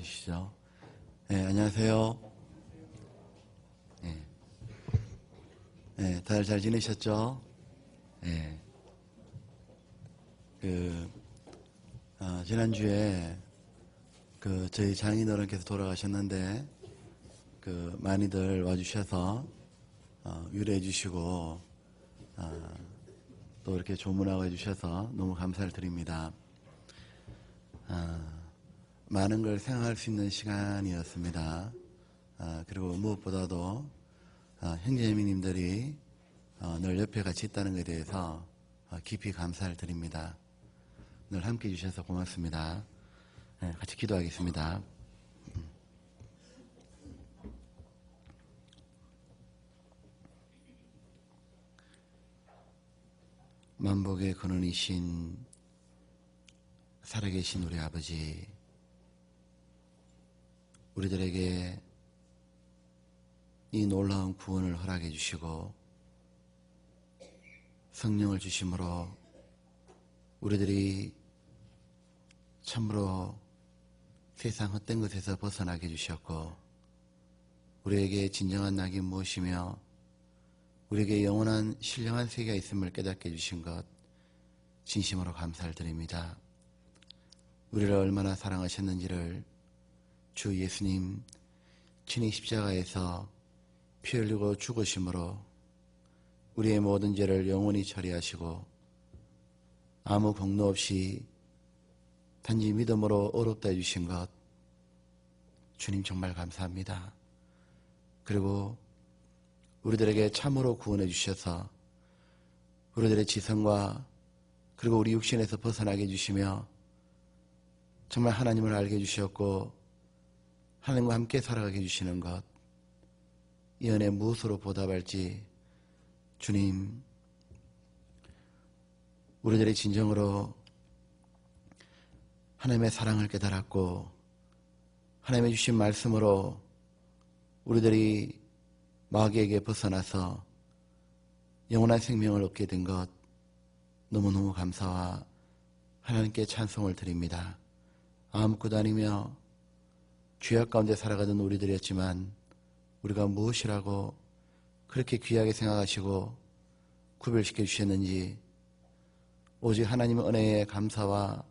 주시죠. 네, 안녕하세요. 네, 다들 잘 지내셨죠? 네. 지난주에 저희 장인어른께서 돌아가셨는데 많이들 와주셔서 위로해 주시고 또 이렇게 조문하고 해주셔서 너무 감사를 드립니다. 많은 걸 생각할 수 있는 시간이었습니다. 그리고 무엇보다도 형제님들이 늘 옆에 같이 있다는 것에 대해서 깊이 감사를 드립니다. 늘 함께 해주셔서 고맙습니다. 같이 기도하겠습니다. 만복의 근원이신 살아계신 우리 아버지, 우리들에게 이 놀라운 구원을 허락해 주시고 성령을 주심으로 우리들이 참으로 세상 헛된 것에서 벗어나게 해주셨고, 우리에게 진정한 낙이 무엇이며 우리에게 영원한 신령한 세계가 있음을 깨닫게 해주신 것 진심으로 감사를 드립니다. 우리를 얼마나 사랑하셨는지를 주 예수님 친히 십자가에서 피 흘리고 죽으심으로 우리의 모든 죄를 영원히 처리하시고 아무 공로 없이 단지 믿음으로 어렵다 해주신 것 주님 정말 감사합니다. 그리고 우리들에게 참으로 구원해 주셔서 우리들의 지성과 그리고 우리 육신에서 벗어나게 해주시며 정말 하나님을 알게 해주셨고 하나님과 함께 살아가게 해주시는 것, 이 은혜 무엇으로 보답할지 주님, 우리들의 진정으로 하나님의 사랑을 깨달았고 하나님의 주신 말씀으로 우리들이 마귀에게 벗어나서 영원한 생명을 얻게 된 것 너무너무 감사와 하나님께 찬송을 드립니다. 아무것도 아니며 죄악 가운데 살아가던 우리들이었지만 우리가 무엇이라고 그렇게 귀하게 생각하시고 구별시켜 주셨는지 오직 하나님의 은혜에 감사와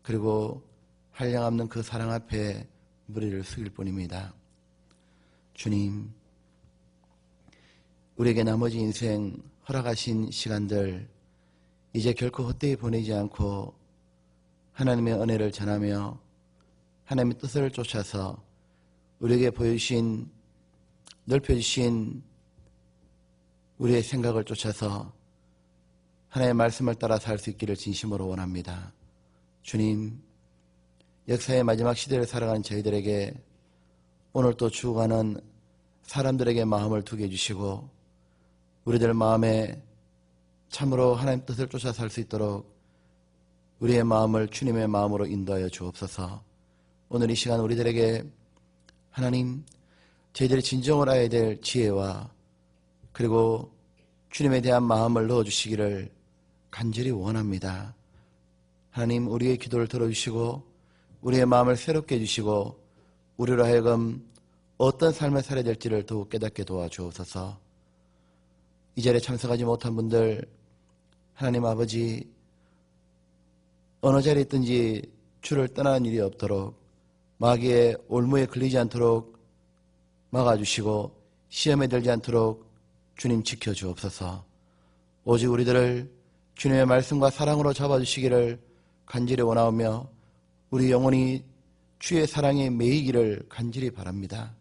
그리고 한량없는 그 사랑 앞에 무리를 숙일 뿐입니다. 주님, 우리에게 나머지 인생 허락하신 시간들 이제 결코 헛되이 보내지 않고 하나님의 은혜를 전하며 하나님의 뜻을 쫓아서 우리에게 보여주신, 넓혀주신 우리의 생각을 쫓아서 하나님의 말씀을 따라 살 수 있기를 진심으로 원합니다. 주님, 역사의 마지막 시대를 살아가는 저희들에게 오늘 또 죽어가는 사람들에게 마음을 두게 해주시고 우리들 마음에 참으로 하나님 뜻을 쫓아 살 수 있도록 우리의 마음을 주님의 마음으로 인도하여 주옵소서. 오늘 이 시간 우리들에게 하나님, 저희들이 진정을 알아야 될 지혜와 그리고 주님에 대한 마음을 넣어주시기를 간절히 원합니다. 하나님, 우리의 기도를 들어주시고 우리의 마음을 새롭게 해주시고 우리로 하여금 어떤 삶을 살아야 될지를 더욱 깨닫게 도와주옵소서. 이 자리에 참석하지 못한 분들, 하나님 아버지, 어느 자리에 있든지 주를 떠나는 일이 없도록 마귀의 올무에 걸리지 않도록 막아주시고 시험에 들지 않도록 주님 지켜주옵소서. 오직 우리들을 주님의 말씀과 사랑으로 잡아주시기를 간절히 원하오며 우리 영혼이 주의 사랑에 매이기를 간절히 바랍니다.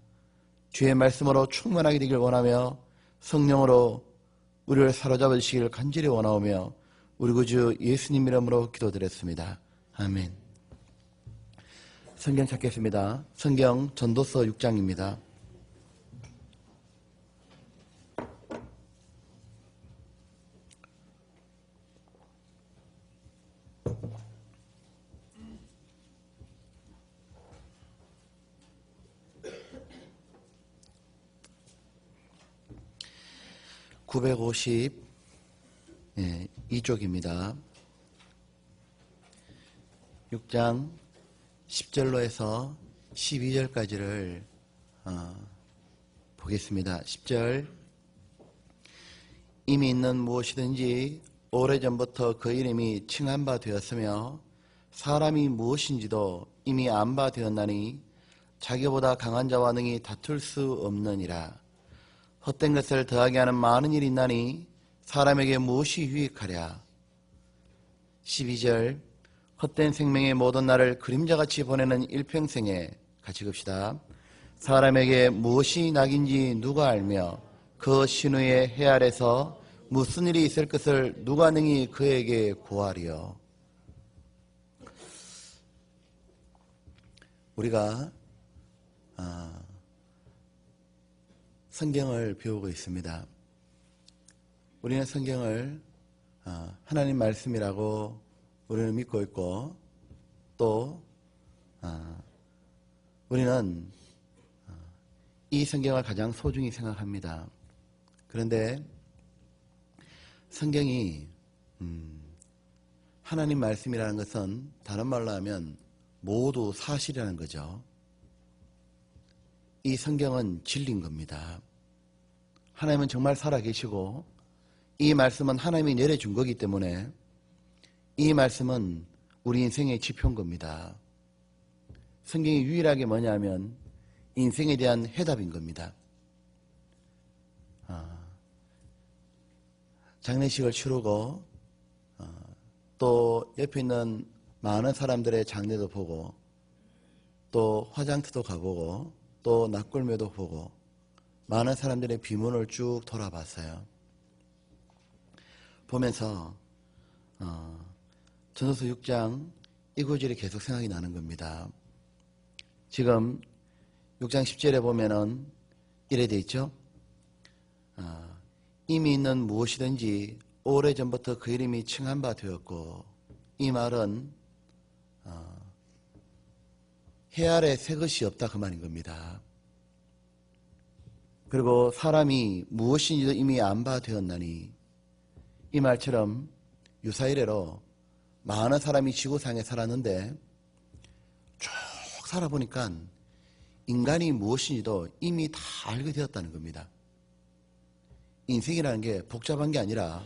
주의 말씀으로 충만하게 되길 원하며 성령으로 우리를 사로잡아 주시기를 간절히 원하오며 우리 구주 예수님 이름으로 기도드렸습니다. 아멘. 성경 찾겠습니다. 성경 전도서 6장입니다. (952쪽입니다) 6장 10절로 해서 12절까지를 보겠습니다. 10절. 이미 있는 무엇이든지 오래전부터 그 이름이 칭한 바 되었으며 사람이 무엇인지도 이미 안 바 되었나니 자기보다 강한 자와 능히 다툴 수 없느니라. 헛된 것을 더하게 하는 많은 일이 있나니 사람에게 무엇이 유익하랴. 12절. 헛된 생명의 모든 날을 그림자같이 보내는 일평생에 같이 읍시다. 사람에게 무엇이 낙인지 누가 알며 그 신후의 해 아래서 무슨 일이 있을 것을 누가 능히 그에게 고하리요. 우리가 성경을 배우고 있습니다. 우리는 성경을 하나님 말씀이라고 우리는 믿고 있고, 또 우리는 이 성경을 가장 소중히 생각합니다. 그런데 성경이 하나님 말씀이라는 것은 다른 말로 하면 모두 사실이라는 거죠. 이 성경은 진리인 겁니다. 하나님은 정말 살아계시고 이 말씀은 하나님이 내려준 거기 때문에 이 말씀은 우리 인생의 지표인 겁니다. 성경이 유일하게 뭐냐면 인생에 대한 해답인 겁니다. 장례식을 치르고 또 옆에 있는 많은 사람들의 장례도 보고 또 화장터도 가보고 또 낙골묘도 보고 많은 사람들의 비문을 쭉 돌아봤어요. 보면서 전도서 6장 이 구절이 계속 생각이 나는 겁니다. 지금 6장 10절에 보면은 이래 돼 있죠. 이미 있는 무엇이든지 오래전부터 그 이름이 칭한 바 되었고, 이 말은 해 아래 새 것이 없다 그 말인 겁니다. 그리고 사람이 무엇인지도 이미 안 바 되었나니, 이 말처럼 유사이래로 많은 사람이 지구상에 살았는데 쭉 살아보니까 인간이 무엇인지도 이미 다 알게 되었다는 겁니다. 인생이라는 게 복잡한 게 아니라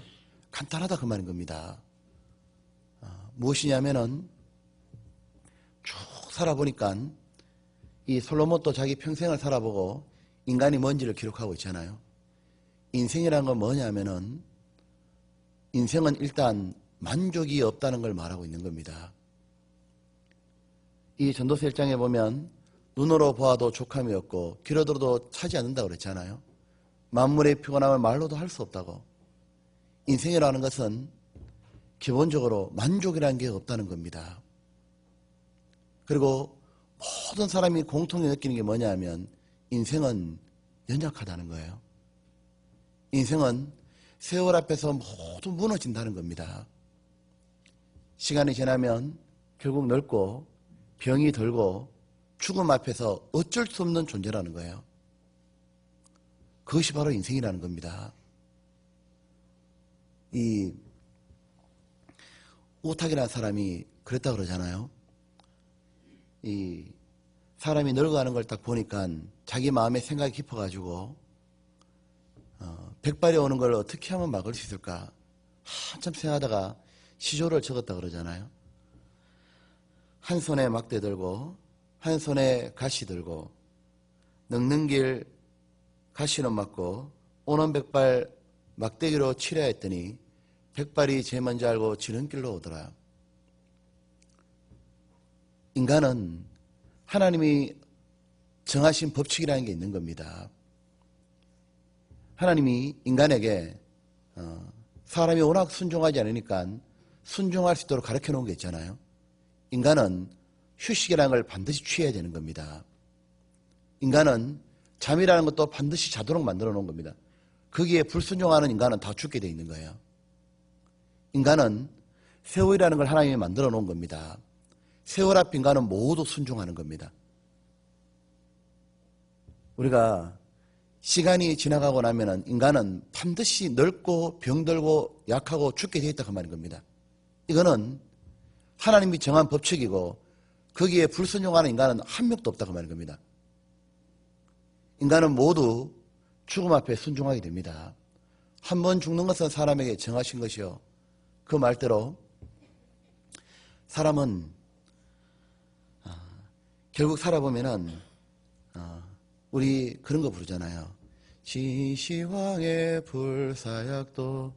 간단하다 그 말인 겁니다. 무엇이냐면은 쭉 살아보니까 이 솔로몬도 자기 평생을 살아보고 인간이 뭔지를 기록하고 있잖아요. 인생이라는 건 뭐냐면은 인생은 일단 만족이 없다는 걸 말하고 있는 겁니다. 이 전도서 1장에 보면 눈으로 보아도 족함이 없고 귀로 들어도 차지 않는다고 그랬잖아요. 만물의 피곤함을 말로도 할 수 없다고. 인생이라는 것은 기본적으로 만족이라는 게 없다는 겁니다. 그리고 모든 사람이 공통히 느끼는 게 뭐냐면 인생은 연약하다는 거예요. 인생은 세월 앞에서 모두 무너진다는 겁니다. 시간이 지나면 결국 늙고 병이 들고 죽음 앞에서 어쩔 수 없는 존재라는 거예요. 그것이 바로 인생이라는 겁니다. 이 오탁이라는 사람이 그랬다 그러잖아요. 이 사람이 늙어가는 걸 딱 보니까 자기 마음에 생각이 깊어가지고 백발이 오는 걸 어떻게 하면 막을 수 있을까 한참 생각하다가 시조를 적었다 그러잖아요. 한 손에 막대 들고 한 손에 가시 들고 늙는 길 가시는 맞고 오는 백발 막대기로 치려 했더니 백발이 제일 먼저 알고 지름길로 오더라. 인간은 하나님이 정하신 법칙이라는 게 있는 겁니다. 하나님이 인간에게 사람이 워낙 순종하지 않으니까 순종할 수 있도록 가르쳐 놓은 게 있잖아요. 인간은 휴식이라는 걸 반드시 취해야 되는 겁니다. 인간은 잠이라는 것도 반드시 자도록 만들어 놓은 겁니다. 거기에 불순종하는 인간은 다 죽게 돼 있는 거예요. 인간은 세월이라는 걸 하나님이 만들어 놓은 겁니다. 세월 앞 인간은 모두 순종하는 겁니다. 우리가 시간이 지나가고 나면은 인간은 반드시 늙고 병들고 약하고 죽게 돼 있다 그 말인 겁니다. 이거는 하나님이 정한 법칙이고 거기에 불순종하는 인간은 한 명도 없다고 말하는 겁니다. 인간은 모두 죽음 앞에 순종하게 됩니다. 한 번 죽는 것은 사람에게 정하신 것이요. 그 말대로 사람은 결국 살아보면은 우리 그런 거 부르잖아요. 지시황의 불사약도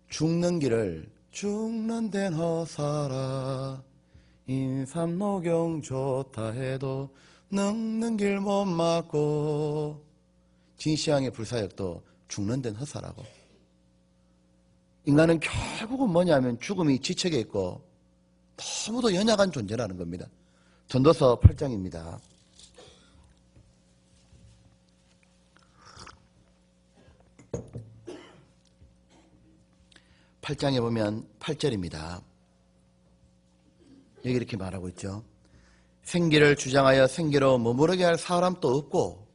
죽는 길을 죽는 데는 허사라. 인삼노경 좋다 해도 늙는 길 못 막고. 진시황의 불사역도 죽는 데는 허사라고. 인간은 결국은 뭐냐면 죽음이 지책에 있고 너무도 연약한 존재라는 겁니다. 전도서 8장입니다. 8장에 보면 8절입니다. 여기 이렇게 말하고 있죠. 생기를 주장하여 생기로 머무르게 할 사람도 없고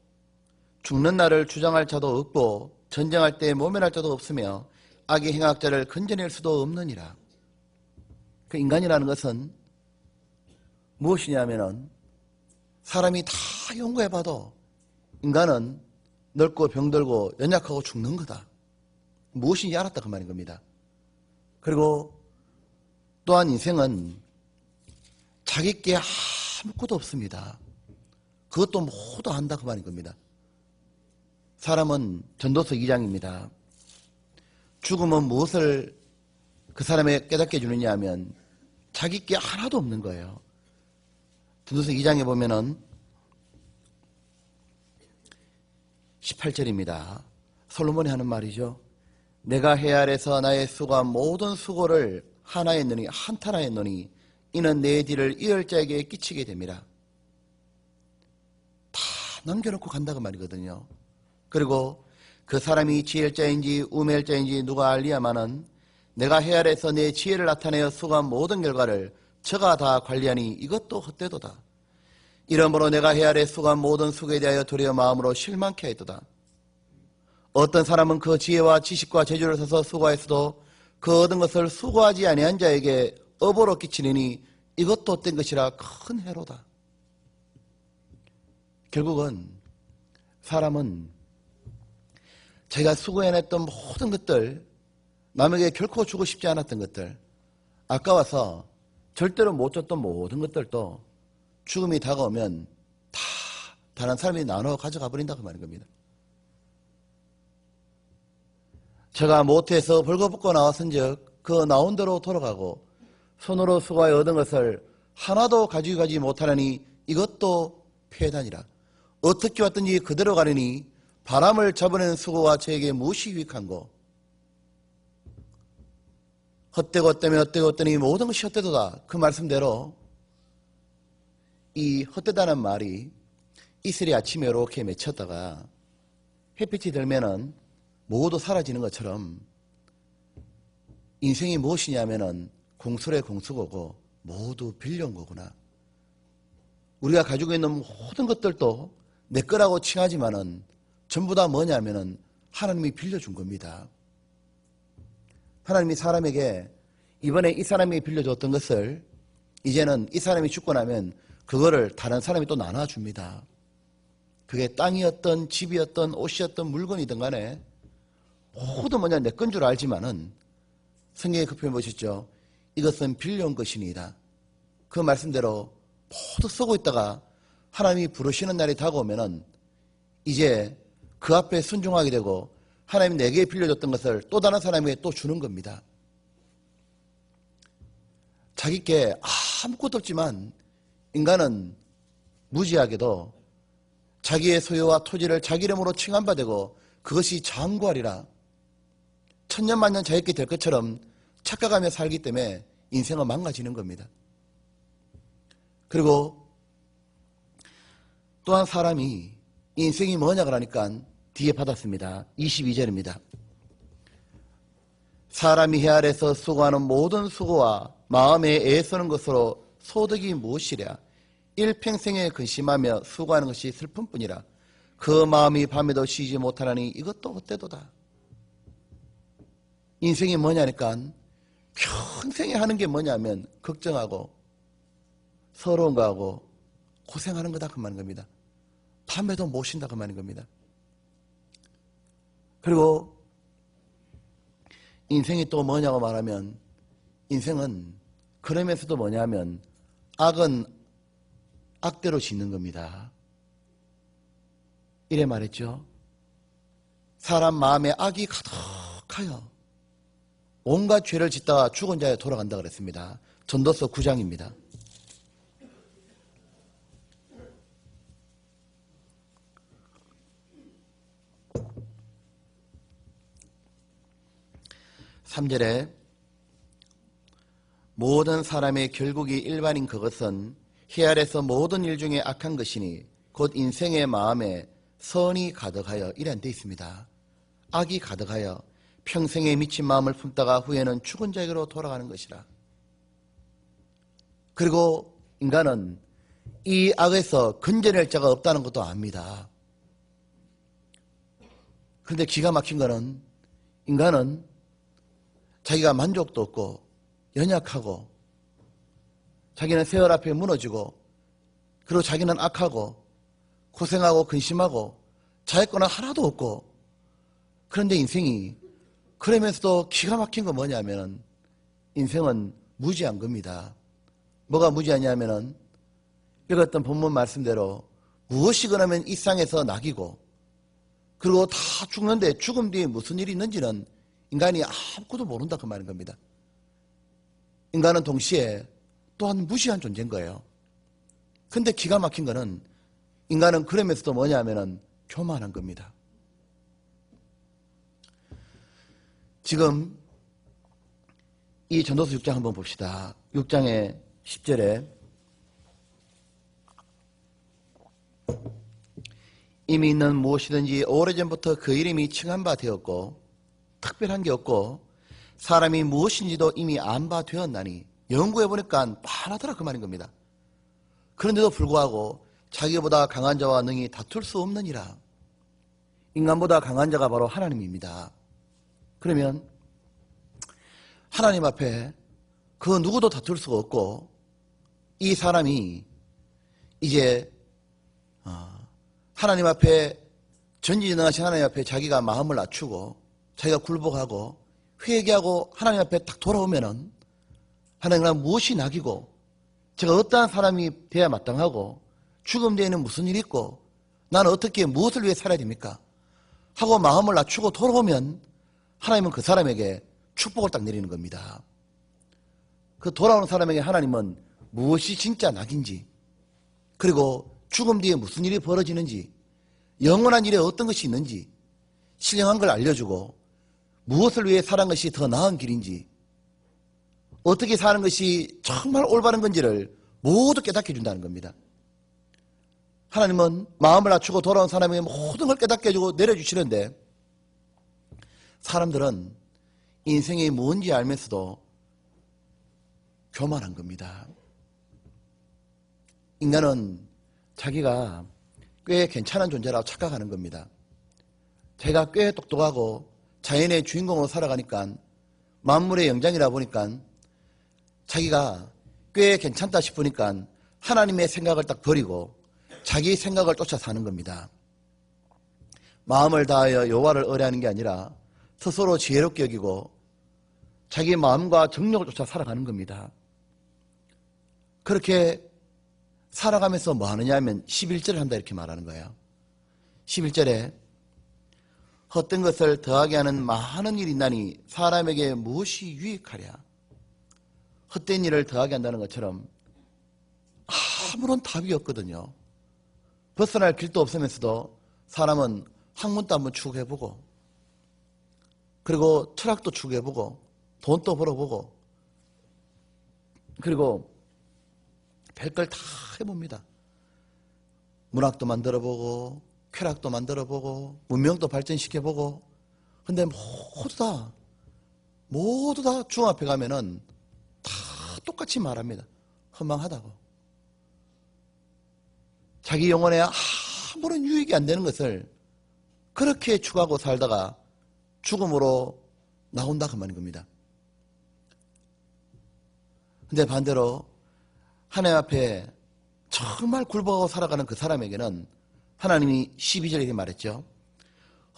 죽는 날을 주장할 자도 없고 전쟁할 때 모면할 자도 없으며 악의 행악자를 건져낼 수도 없느니라. 그 인간이라는 것은 무엇이냐면은 사람이 다 연구해봐도 인간은 늙고 병들고 연약하고 죽는 거다. 무엇인지 알았다 그 말인 겁니다. 그리고 또한 인생은 자기께 아무것도 없습니다. 그것도 모두 안다 그 말인 겁니다. 사람은 전도서 2장입니다. 죽음은 무엇을 그 사람에게 깨닫게 해주느냐 하면 자기께 하나도 없는 거예요. 전도서 2장에 보면은 18절입니다. 솔로몬이 하는 말이죠. 내가 해 아래서 나의 수고한 모든 수고를 하나했노니 한탄하였노니 이는 내 뒤를 이을 자에게 끼치게 됩니다. 다 남겨놓고 간다고 말이거든요. 그리고 그 사람이 지혜자인지 우매자인지 누가 알리야마는 내가 해 아래서 내 지혜를 나타내어 수고한 모든 결과를 저가 다 관리하니 이것도 헛되도다. 이러므로 내가 해 아래 수고한 모든 수고에 대하여 도리어 마음으로 실망케 하였도다. 어떤 사람은 그 지혜와 지식과 재주를 써서 수고하였어도 그 얻은 것을 수고하지 아니한 자에게 업으로 끼치느니 이것도 헛된 것이라 큰 해로다. 결국은 사람은 자기가 수고해냈던 모든 것들, 남에게 결코 주고 싶지 않았던 것들, 아까워서 절대로 못 줬던 모든 것들도 죽음이 다가오면 다 다른 사람이 나눠 가져가 버린다고 말하는 겁니다. 제가 모태에서 벌거벗고 나왔은즉 그 나온 대로 돌아가고 손으로 수고하여 얻은 것을 하나도 가지고 가지 못하느니 이것도 폐단이라. 어떻게 왔든지 그대로 가려니 바람을 잡아내는 수고가 저에게 무엇이 유익한고. 헛되고 헛되면 헛되고 헛되니 모든 것이 헛되도다. 그 말씀대로 이 헛되다는 말이 이슬이 아침에 이렇게 맺혔다가 햇빛이 들면은 모두 사라지는 것처럼 인생이 무엇이냐면은 공술의 공수고고 모두 빌려온 거구나. 우리가 가지고 있는 모든 것들도 내 거라고 칭하지만은 전부 다 뭐냐면은 하나님이 빌려준 겁니다. 하나님이 사람에게 이번에 이 사람이 빌려줬던 것을 이제는 이 사람이 죽고 나면 그거를 다른 사람이 또 나눠줍니다. 그게 땅이었던 집이었던 옷이었던 물건이든 간에 모두 뭐냐 내 건 줄 알지만은 성경에 그 표현 보셨죠? 이것은 빌려온 것이니이다. 그 말씀대로 모두 쓰고 있다가 하나님이 부르시는 날이 다가오면은 이제 그 앞에 순종하게 되고 하나님이 내게 빌려줬던 것을 또 다른 사람에게 또 주는 겁니다. 자기께 아무것도 없지만 인간은 무지하게도 자기의 소유와 토지를 자기 이름으로 칭함받고 그것이 장구하리라. 천년만년 자기께 될 것처럼 착각하며 살기 때문에 인생은 망가지는 겁니다. 그리고 또한 사람이 인생이 뭐냐 그러니까 뒤에 받았습니다. 22절입니다. 사람이 해 아래서 수고하는 모든 수고와 마음에 애쓰는 것으로 소득이 무엇이랴. 일평생에 근심하며 수고하는 것이 슬픔뿐이라. 그 마음이 밤에도 쉬지 못하나니 이것도 헛되도다. 인생이 뭐냐니까 평생에 하는 게 뭐냐면 걱정하고 서러운 거하고 고생하는 거다 그 말인 겁니다. 밤에도 못 쉰다 그 말인 겁니다. 그리고 인생이 또 뭐냐고 말하면 인생은 그러면서도 뭐냐면 악은 악대로 짓는 겁니다. 이래 말했죠. 사람 마음에 악이 가득하여 온갖 죄를 짓다가 죽은 자에 돌아간다 그랬습니다. 전도서 9장입니다. (3절에) 모든 사람의 결국이 일반인 그것은 해 아래서 모든 일 중에 악한 것이니 곧 인생의 마음에 선이 가득하여 이란 데 있습니다. 악이 가득하여 평생에 미친 마음을 품다가 후에는 죽은 자에게로 돌아가는 것이라. 그리고 인간은 이 악에서 건져낼 자가 없다는 것도 압니다. 그런데 기가 막힌 거는 인간은 자기가 만족도 없고 연약하고 자기는 세월 앞에 무너지고 그리고 자기는 악하고 고생하고 근심하고 자기 거는 하나도 없고 그런데 인생이 그러면서도 기가 막힌 거 뭐냐면 인생은 무지한 겁니다. 뭐가 무지하냐면은 읽었던 본문 말씀대로 무엇이 그러면 이 땅에서 낙이고 그리고 다 죽는데 죽음 뒤에 무슨 일이 있는지는 인간이 아무것도 모른다 그 말인 겁니다. 인간은 동시에 또한 무시한 존재인 거예요. 근데 기가 막힌 거는 인간은 그러면서도 뭐냐면은 교만한 겁니다. 지금 이 전도서 6장 한번 봅시다. 6장의 10절에 이미 있는 무엇이든지 오래전부터 그 이름이 칭한 바 되었고 특별한 게 없고 사람이 무엇인지도 이미 안 바 되었나니 연구해보니까 뻔하더라 그 말인 겁니다. 그런데도 불구하고 자기보다 강한 자와 능히 다툴 수 없느니라. 인간보다 강한 자가 바로 하나님입니다. 그러면 하나님 앞에 그 누구도 다툴 수가 없고 이 사람이 이제 하나님 앞에 전지전능하신 하나님 앞에 자기가 마음을 낮추고 자기가 굴복하고 회개하고 하나님 앞에 딱 돌아오면은 하나님은 무엇이 낙이고 제가 어떠한 사람이 돼야 마땅하고 죽음 뒤에는 무슨 일이 있고 나는 어떻게 무엇을 위해 살아야 됩니까? 하고 마음을 낮추고 돌아오면 하나님은 그 사람에게 축복을 딱 내리는 겁니다. 그 돌아오는 사람에게 하나님은 무엇이 진짜 낙인지 그리고 죽음 뒤에 무슨 일이 벌어지는지 영원한 일에 어떤 것이 있는지 신령한 걸 알려주고 무엇을 위해 사는 것이 더 나은 길인지 어떻게 사는 것이 정말 올바른 건지를 모두 깨닫게 해준다는 겁니다. 하나님은 마음을 낮추고 돌아온 사람에게 모든 걸 깨닫게 해주고 내려주시는데 사람들은 인생이 뭔지 알면서도 교만한 겁니다. 인간은 자기가 꽤 괜찮은 존재라고 착각하는 겁니다. 자기가 꽤 똑똑하고 자연의 주인공으로 살아가니까 만물의 영장이라 보니까 자기가 꽤 괜찮다 싶으니까 하나님의 생각을 딱 버리고 자기 생각을 쫓아 사는 겁니다. 마음을 다하여 여호와를 의뢰하는 게 아니라 스스로 지혜롭게 여기고 자기 마음과 정력을 쫓아 살아가는 겁니다. 그렇게 살아가면서 뭐 하느냐 하면 11절을 한다 이렇게 말하는 거예요. 11절에 헛된 것을 더하게 하는 많은 일이 있나니 사람에게 무엇이 유익하랴. 헛된 일을 더하게 한다는 것처럼 아무런 답이 없거든요. 벗어날 길도 없으면서도 사람은 학문도 한번 추구해보고 그리고 철학도 추구해보고 돈도 벌어보고 그리고 별걸 다 해봅니다. 문학도 만들어보고 쾌락도 만들어보고 문명도 발전시켜보고 근데 모두 다 중앞에 가면은 다 똑같이 말합니다. 허망하다고. 자기 영혼에 아무런 유익이 안 되는 것을 그렇게 추구하고 살다가 죽음으로 나온다 그 말인 겁니다. 근데 반대로 하나님 앞에 정말 굴복하고 살아가는 그 사람에게는 하나님이 12절에 이렇게 말했죠.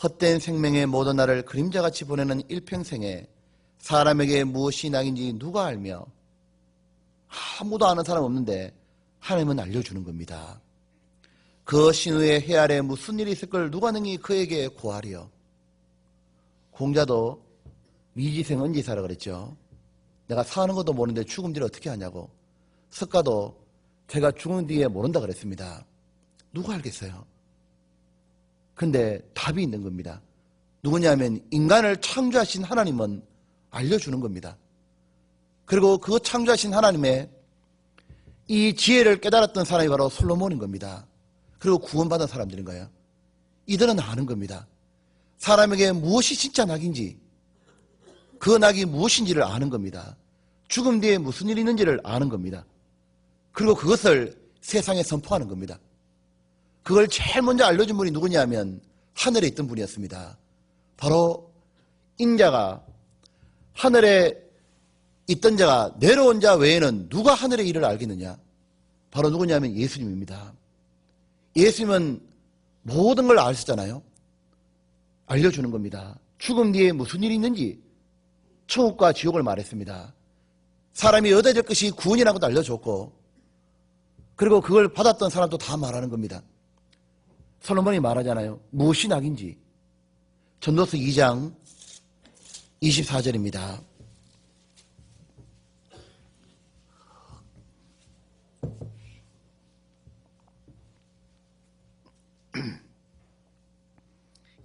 헛된 생명의 모든 날을 그림자같이 보내는 일평생에 사람에게 무엇이 낙인지 누가 알며, 아무도 아는 사람 없는데 하나님은 알려주는 겁니다. 그 신후에 해 아래 무슨 일이 있을 걸 누가 능히 그에게 고하리요. 공자도 미지생 은지사라 그랬죠. 내가 사는 것도 모르는데 죽음 뒤를 어떻게 하냐고. 석가도 제가 죽은 뒤에 모른다 그랬습니다. 누가 알겠어요? 근데 답이 있는 겁니다. 누구냐면 인간을 창조하신 하나님은 알려주는 겁니다. 그리고 그 창조하신 하나님의 이 지혜를 깨달았던 사람이 바로 솔로몬인 겁니다. 그리고 구원받은 사람들인 거예요. 이들은 아는 겁니다. 사람에게 무엇이 진짜 낙인지, 그 낙이 무엇인지를 아는 겁니다. 죽음 뒤에 무슨 일이 있는지를 아는 겁니다. 그리고 그것을 세상에 선포하는 겁니다. 그걸 제일 먼저 알려준 분이 누구냐면 하늘에 있던 분이었습니다. 바로 인자가, 하늘에 있던 자가 내려온 자 외에는 누가 하늘의 일을 알겠느냐? 바로 누구냐면 예수님입니다. 예수님은 모든 걸 아셨잖아요. 알려주는 겁니다. 죽음 뒤에 무슨 일이 있는지 천국과 지옥을 말했습니다. 사람이 얻어야 될 것이 구원이라고도 알려줬고, 그리고 그걸 받았던 사람도 다 말하는 겁니다. 솔로몬이 말하잖아요. 무엇이 낙인지. 전도서 2장 24절입니다.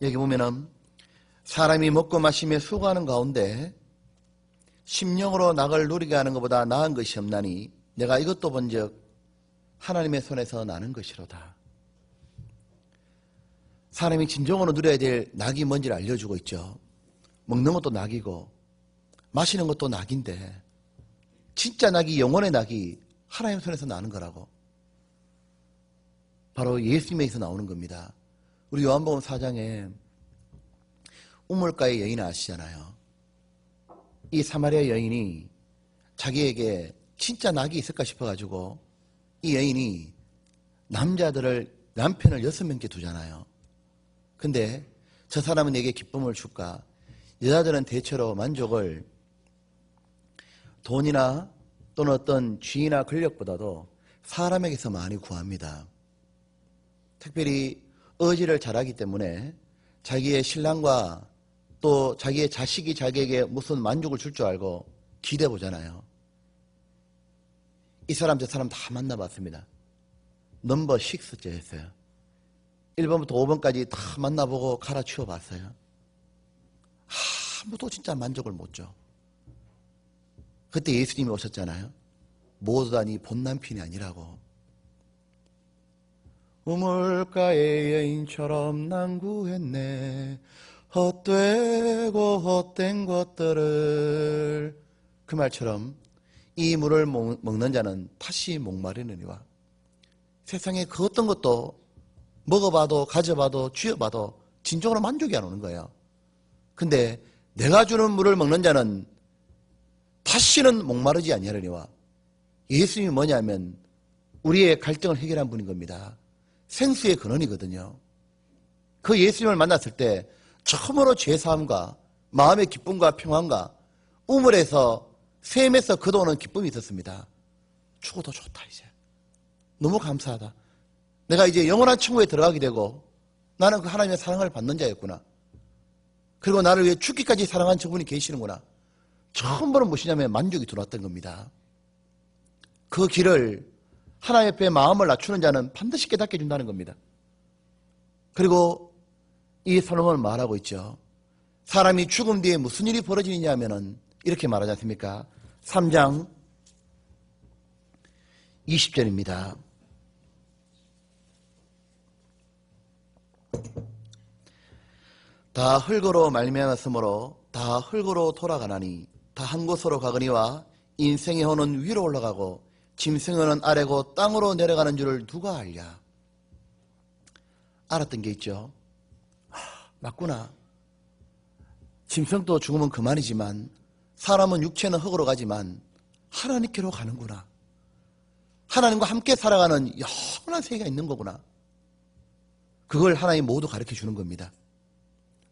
여기 보면은 사람이 먹고 마시며 수고하는 가운데 심령으로 낙을 누리게 하는 것보다 나은 것이 없나니 내가 이것도 본즉 하나님의 손에서 나는 것이로다. 사람이 진정으로 누려야 될 낙이 뭔지를 알려주고 있죠. 먹는 것도 낙이고 마시는 것도 낙인데 진짜 낙이, 영혼의 낙이 하나님의 손에서 나는 거라고. 바로 예수님에게서 나오는 겁니다. 우리 요한복음 4장에 우물가의 여인 아시잖아요. 이 사마리아 여인이 자기에게 진짜 낙이 있을까 싶어가지고 이 여인이 남편을 6명께 두잖아요. 근데 저 사람은 내게 기쁨을 줄까? 여자들은 대체로 만족을 돈이나 또는 어떤 쥐나 권력보다도 사람에게서 많이 구합니다. 특별히 의지를 잘하기 때문에 자기의 신랑과 또 자기의 자식이 자기에게 무슨 만족을 줄 줄 알고 기대해 보잖아요. 이 사람 저 사람 다 만나봤습니다. 넘버 6째 했어요. 1번부터 5번까지 다 만나보고 갈아치워 봤어요. 아무도 진짜 만족을 못 줘. 그때 예수님이 오셨잖아요. 모두 다 네 본남편이 아니라고. 우물가의 여인처럼 난구했네. 헛되고 헛된 것들을. 그 말처럼 이 물을 먹는 자는 다시 목마르느니와. 세상에 그 어떤 것도 먹어봐도 가져봐도 쥐어봐도 진정으로 만족이 안 오는 거예요. 근데 내가 주는 물을 먹는 자는 다시는 목마르지 아니하려니와. 예수님이 뭐냐면 우리의 갈등을 해결한 분인 겁니다. 생수의 근원이거든요. 그 예수님을 만났을 때 처음으로 죄사함과 마음의 기쁨과 평안과 우물에서 샘에서 거둬오는 기쁨이 있었습니다. 죽어도 좋다 이제. 너무 감사하다. 내가 이제 영원한 천국에 들어가게 되고 나는 그 하나님의 사랑을 받는 자였구나. 그리고 나를 위해 죽기까지 사랑한 저분이 계시는구나. 처음으로 무엇이냐면 만족이 들어왔던 겁니다. 그 길을 하나님 앞에 마음을 낮추는 자는 반드시 깨닫게 해준다는 겁니다. 그리고 이 솔로몬은 말하고 있죠. 사람이 죽음 뒤에 무슨 일이 벌어지느냐 하면은 이렇게 말하지 않습니까? 3장 20절입니다. 다 흙으로 말미암았으므로 다 흙으로 돌아가나니 다 한 곳으로 가거니와 인생의 혼은 위로 올라가고 짐승의 혼은 아래고 땅으로 내려가는 줄을 누가 알랴. 알았던 게 있죠. 맞구나. 짐승도 죽으면 그만이지만 사람은 육체는 흙으로 가지만 하나님께로 가는구나. 하나님과 함께 살아가는 영원한 세계가 있는 거구나. 그걸 하나님 모두 가르쳐 주는 겁니다.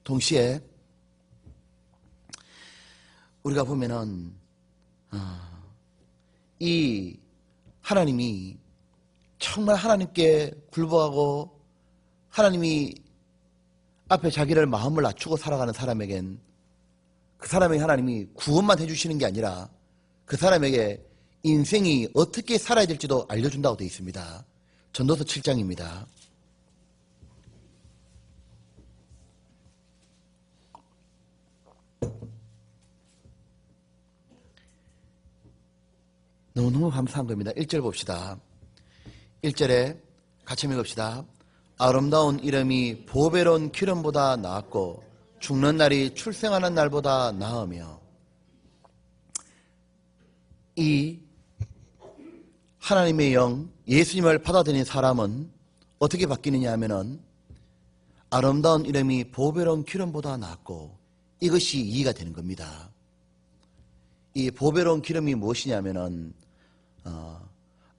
동시에 우리가 보면은 이 하나님이 정말 하나님께 굴복하고 하나님이 앞에 자기를 마음을 낮추고 살아가는 사람에겐 그 사람에게 하나님이 구원만 해주시는 게 아니라 그 사람에게 인생이 어떻게 살아야 될지도 알려준다고 되어 있습니다. 전도서 7장입니다. 너무너무 감사한 겁니다. 1절 봅시다. 1절에 같이 읽읍시다. 아름다운 이름이 보배로운 기름보다 나았고 죽는 날이 출생하는 날보다 나으며. 이 하나님의 영 예수님을 받아들인 사람은 어떻게 바뀌느냐 하면은 아름다운 이름이 보배로운 기름보다 나았고 이것이 이해가 되는 겁니다. 이 보배로운 기름이 무엇이냐면은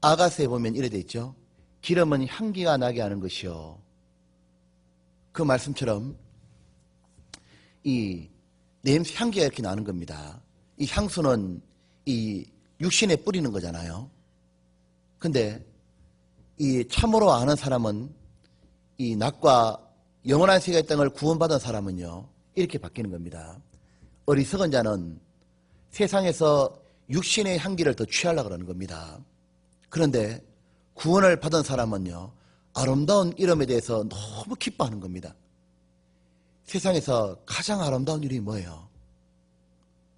아가서에 보면 이래 돼 있죠. 기름은 향기가 나게 하는 것이요. 그 말씀처럼 이 냄새 향기가 이렇게 나는 겁니다. 이 향수는 이 육신에 뿌리는 거잖아요. 근데 이 참으로 아는 사람은 이 낮과 영원한 세계의 땅을 구원받은 사람은요 이렇게 바뀌는 겁니다. 어리석은 자는 세상에서 육신의 향기를 더 취하려고 그러는 겁니다. 그런데 구원을 받은 사람은요 아름다운 이름에 대해서 너무 기뻐하는 겁니다. 세상에서 가장 아름다운 이름이 뭐예요?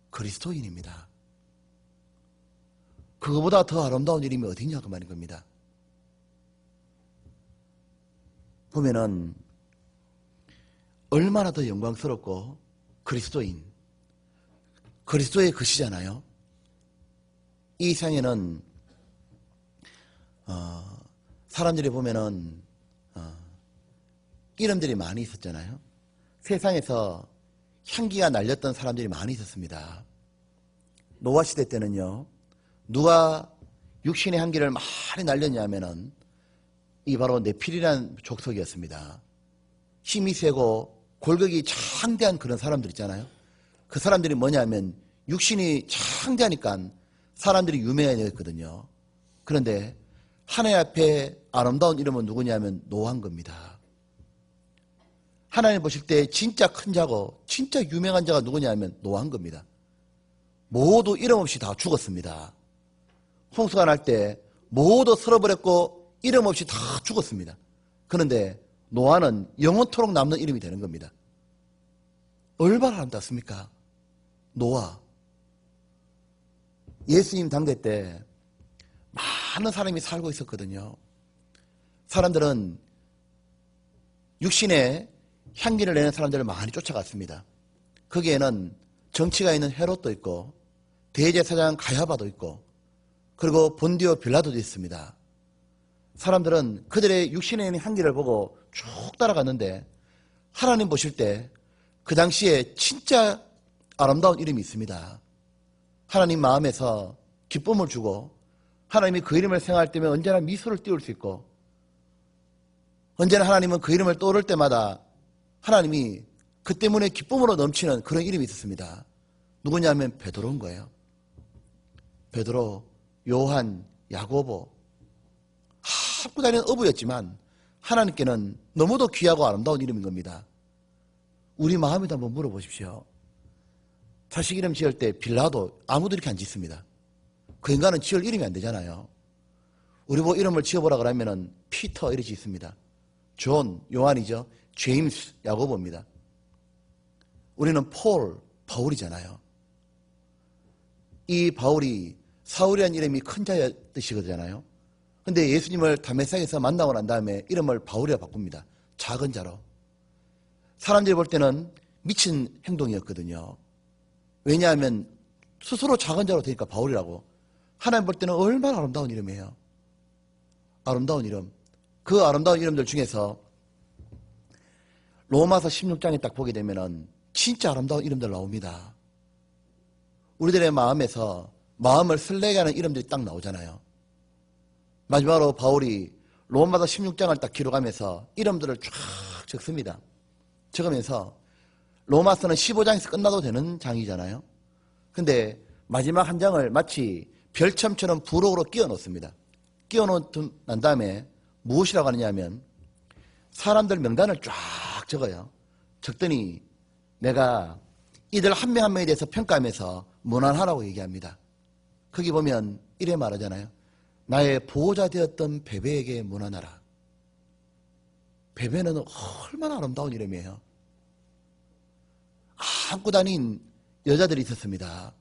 그리스도인입니다. 그거보다 더 아름다운 이름이 어디냐 그 말인 겁니다. 보면은 얼마나 더 영광스럽고 그리스도인, 그리스도의 것이잖아요. 이 세상에는 사람들이 보면은 이름들이 많이 있었잖아요. 세상에서 향기가 날렸던 사람들이 많이 있었습니다. 노아 시대 때는요 누가 육신의 향기를 많이 날렸냐면은 이 바로 네필이라는 족속이었습니다. 힘이 세고 골격이 창대한 그런 사람들 있잖아요. 그 사람들이 뭐냐면 육신이 창대하니까 사람들이 유명해졌거든요. 그런데 하나님 앞에 아름다운 이름은 누구냐면 노아인 겁니다. 하나님 보실 때 진짜 큰 자고 진짜 유명한 자가 누구냐면 노아인 겁니다. 모두 이름 없이 다 죽었습니다. 홍수가 날 때 모두 쓸어버렸고 이름 없이 다 죽었습니다. 그런데 노아는 영원토록 남는 이름이 되는 겁니다. 얼마나 아름답습니까? 노아. 예수님 당대 때 많은 사람이 살고 있었거든요. 사람들은 육신에 향기를 내는 사람들을 많이 쫓아갔습니다. 거기에는 정치가 있는 헤롯도 있고 대제사장 가야바도 있고 그리고 본디오 빌라도도 있습니다. 사람들은 그들의 육신에 있는 향기를 보고 쭉 따라갔는데 하나님 보실 때 그 당시에 진짜 아름다운 이름이 있습니다. 하나님 마음에서 기쁨을 주고 하나님이 그 이름을 생각할 때면 언제나 미소를 띄울 수 있고 언제나 하나님은 그 이름을 떠오를 때마다 하나님이 그 때문에 기쁨으로 넘치는 그런 이름이 있었습니다. 누구냐면 베드로인 거예요. 베드로, 요한, 야고보 합고 다니는 어부였지만 하나님께는 너무도 귀하고 아름다운 이름인 겁니다. 우리 마음에도 한번 물어보십시오. 자식 이름 지을 때 빌라도 아무도 이렇게 안 짓습니다. 그 인간은 지을 이름이 안 되잖아요. 우리 뭐 이름을 지어보라 그러면은 피터 이렇게 짓습니다. 존, 요한이죠. 제임스, 야고보입니다. 우리는 폴, 바울이잖아요. 이 바울이 사울이라는 이름이 큰 자의 뜻이거든요. 근데 예수님을 다메섹에서 만나고 난 다음에 이름을 바울이라 바꿉니다. 작은 자로. 사람들이 볼 때는 미친 행동이었거든요. 왜냐하면 스스로 작은 자로 되니까 바울이라고. 하나님 볼 때는 얼마나 아름다운 이름이에요. 아름다운 이름. 그 아름다운 이름들 중에서 로마서 16장에 딱 보게 되면은 진짜 아름다운 이름들 나옵니다. 우리들의 마음에서 마음을 설레게 하는 이름들이 딱 나오잖아요. 마지막으로 바울이 로마서 16장을 딱 기록하면서 이름들을 쫙 적습니다. 적으면서 로마서는 15장에서 끝나도 되는 장이잖아요. 근데 마지막 한 장을 마치 별첨처럼 부록으로 끼워 놓습니다. 끼워 놓은 다음에 무엇이라고 하느냐면 사람들 명단을 쫙 적어요. 적더니 내가 이들 한 명 한 명에 대해서 평가하면서 무난하라고 얘기합니다. 거기 보면 이래 말하잖아요. 나의 보호자 되었던 베베에게 무난하라. 베베는 얼마나 아름다운 이름이에요. 안고 다닌 여자들이 있었습니다.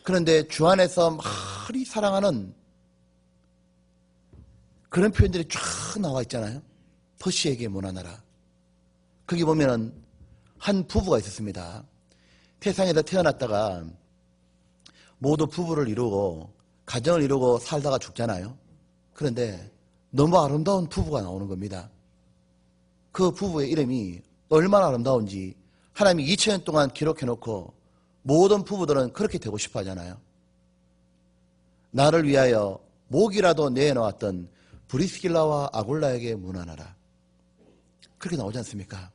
그런데 주 안에서 많이 사랑하는 그런 표현들이 쫙 나와 있잖아요. 퍼시에게 무난하라. 거기 보면은 한 부부가 있었습니다. 세상에서 태어났다가 모두 부부를 이루고 가정을 이루고 살다가 죽잖아요. 그런데 너무 아름다운 부부가 나오는 겁니다. 그 부부의 이름이 얼마나 아름다운지 하나님이 2000년 동안 기록해놓고 모든 부부들은 그렇게 되고 싶어 하잖아요. 나를 위하여 목이라도 내놓았던 브리스길라와 아굴라에게 무난하라. 그렇게 나오지 않습니까?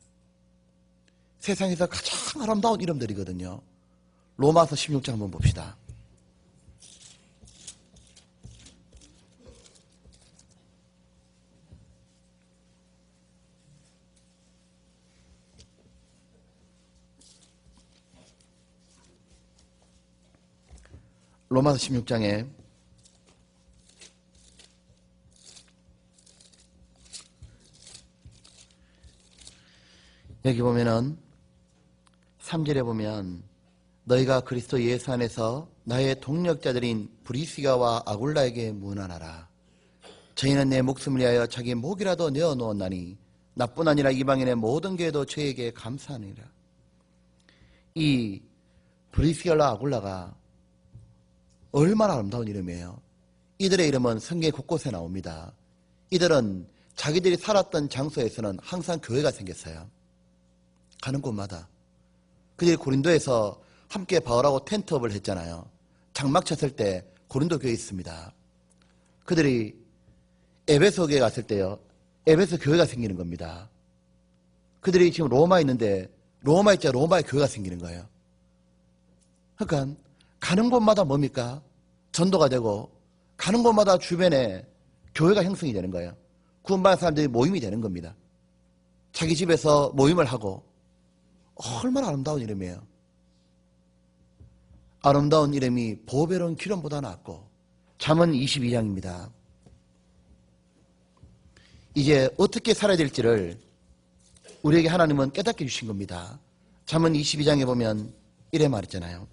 세상에서 가장 아름다운 이름들이거든요. 로마서 16장 한번 봅시다. 로마서 16장에 여기 보면은 3절에 보면 너희가 그리스도 예수 안에서 나의 동력자들인 브리스가와 아굴라에게 무난하라. 저희는 내 목숨을 위하여 자기 목이라도 내어놓았나니 나뿐 아니라 이방인의 모든 교회도 저에게 감사하니라. 이 브리스가와 아굴라가 얼마나 아름다운 이름이에요. 이들의 이름은 성경 곳곳에 나옵니다. 이들은 자기들이 살았던 장소에서는 항상 교회가 생겼어요. 가는 곳마다. 그들이 고린도에서 함께 바울하고 텐트업을 했잖아요. 장막 쳤을 때 고린도 교회에 있습니다. 그들이 에베소 교회에 갔을 때요. 에베소 교회가 생기는 겁니다. 그들이 지금 로마에 있는데 로마에 있자 로마에 교회가 생기는 거예요. 그러니까 가는 곳마다 뭡니까? 전도가 되고 가는 곳마다 주변에 교회가 형성이 되는 거예요. 구원받은 사람들이 모임이 되는 겁니다. 자기 집에서 모임을 하고 얼마나 아름다운 이름이에요. 아름다운 이름이 보배로운 기름보다 낫고. 잠언 22장입니다. 이제 어떻게 살아야 될지를 우리에게 하나님은 깨닫게 주신 겁니다. 잠언 22장에 보면 이래 말했잖아요.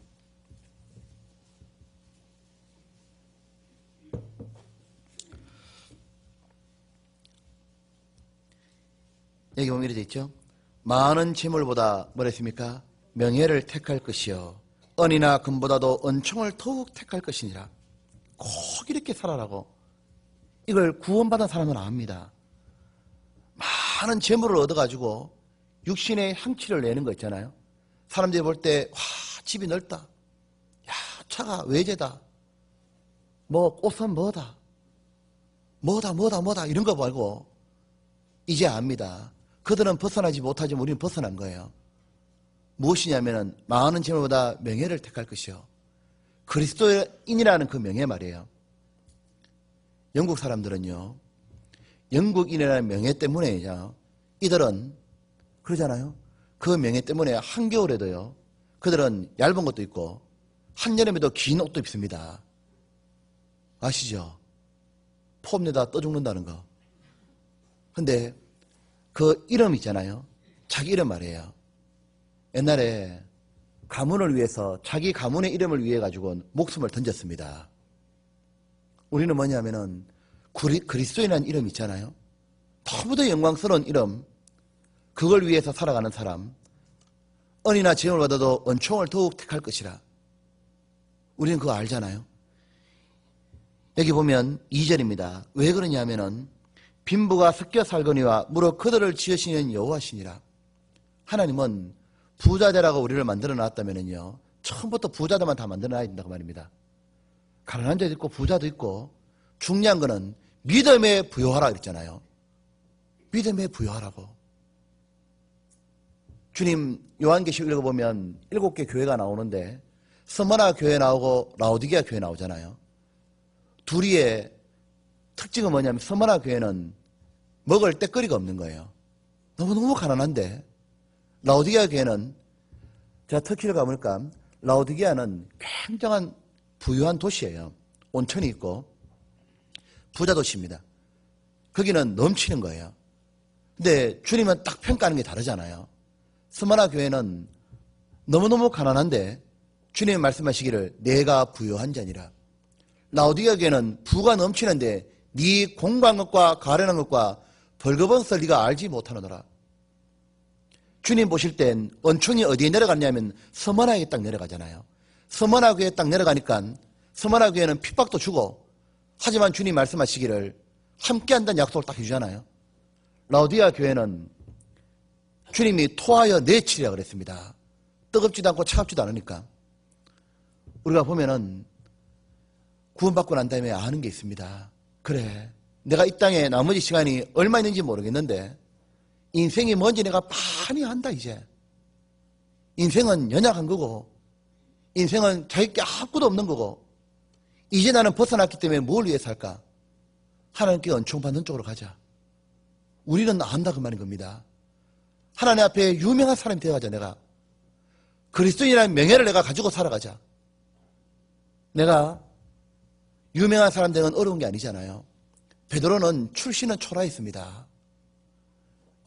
여기 보면 이렇게 되어 있죠. 많은 재물보다 뭐랬습니까? 명예를 택할 것이요 은이나 금보다도 은총을 더욱 택할 것이니라. 꼭 이렇게 살아라고. 이걸 구원받은 사람은 압니다. 많은 재물을 얻어가지고 육신의 향취를 내는 거 있잖아요. 사람들이 볼 때 와 집이 넓다. 야 차가 외제다. 뭐 옷은 뭐다. 뭐다 이런 거 말고 이제 압니다. 그들은 벗어나지 못하지만 우리는 벗어난 거예요. 무엇이냐면은 많은 재물보다 명예를 택할 것이요 그리스도인이라는 그 명예 말이에요. 영국 사람들은요 영국인이라는 명예 때문에 이들은 그러잖아요. 그 명예 때문에 한겨울에도요 그들은 얇은 것도 입고 한여름에도 긴 옷도 입습니다. 아시죠? 폼내다 떠 죽는다는 거. 근데 그 이름 있잖아요. 자기 이름 말이에요. 옛날에 가문을 위해서 자기 가문의 이름을 위해 가지고 목숨을 던졌습니다. 우리는 뭐냐면은 그리스도인이라는 이름 있잖아요. 너무도 영광스러운 이름. 그걸 위해서 살아가는 사람. 은이나 재물을 받아도 은총을 더욱 택할 것이라. 우리는 그거 알잖아요. 여기 보면 2절입니다. 왜 그러냐면은 빈부가 섞여 살거니와 무릇 그들을 지으시는 여호와시니라. 하나님은 부자되라고 우리를 만들어 놨다면은요 처음부터 부자들만 다 만들어 놔야 된다고 말입니다. 가난한 자도 있고 부자도 있고 중요한 거는 믿음에 부여하라 그랬잖아요. 믿음에 부여하라고. 주님 요한계시록 읽어보면 7개 교회가 나오는데 스무나 교회 나오고 라오디게아 교회 나오잖아요. 둘이의 특징은 뭐냐면 스무나 교회는 먹을 때거리가 없는 거예요. 너무너무 가난한데 라오디게아 교회는 제가 터키를 가보니까 라오디게아는 굉장한 부유한 도시예요. 온천이 있고 부자 도시입니다. 거기는 넘치는 거예요. 근데 주님은 딱 평가하는 게 다르잖아요. 스무나 교회는 너무너무 가난한데 주님이 말씀하시기를 내가 부유한 자니라. 라오디게아 교회는 부가 넘치는데 네 공부한 것과 가련한 것과 벌거벗을 네가 알지 못하노라. 주님 보실 땐 은총이 어디에 내려갔냐면 스무나에 딱 내려가잖아요. 스무나 교회에 딱 내려가니까 스무나 교회는 핍박도 주고 하지만 주님 말씀하시기를 함께한다는 약속을 딱 해주잖아요. 라오디게아 교회는 주님이 토하여 내치리라 그랬습니다. 뜨겁지도 않고 차갑지도 않으니까. 우리가 보면은 구원받고 난 다음에 아는 게 있습니다. 그래, 내가 이 땅에 나머지 시간이 얼마 있는지 모르겠는데 인생이 뭔지 내가 많이 안다. 이제 인생은 연약한 거고 인생은 자기 게 아무것도 없는 거고 이제 나는 벗어났기 때문에 뭘 위해 살까? 하나님께 은총받는 쪽으로 가자. 우리는 안다 그 말인 겁니다. 하나님 앞에 유명한 사람이 되어가자. 내가 그리스도인이라는 명예를 내가 가지고 살아가자. 내가 유명한 사람 되는 건 어려운 게 아니잖아요. 베드로는 출신은 초라했습니다.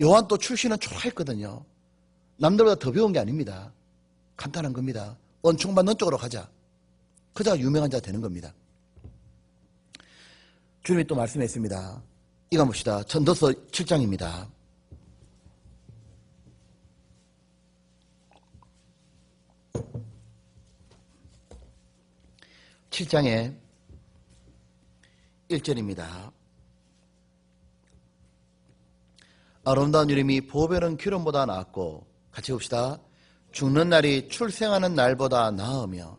요한도 출신은 초라했거든요. 남들보다 더 배운 게 아닙니다. 간단한 겁니다. 은총받는 쪽으로 가자. 그자가 유명한 자 되는 겁니다. 주님이 또 말씀했습니다. 이거 봅시다. 전도서 7장입니다. (7장에) 1절입니다. 아름다운 이름이 보배는 기름보다 나았고, 같이 봅시다. 죽는 날이 출생하는 날보다 나으며,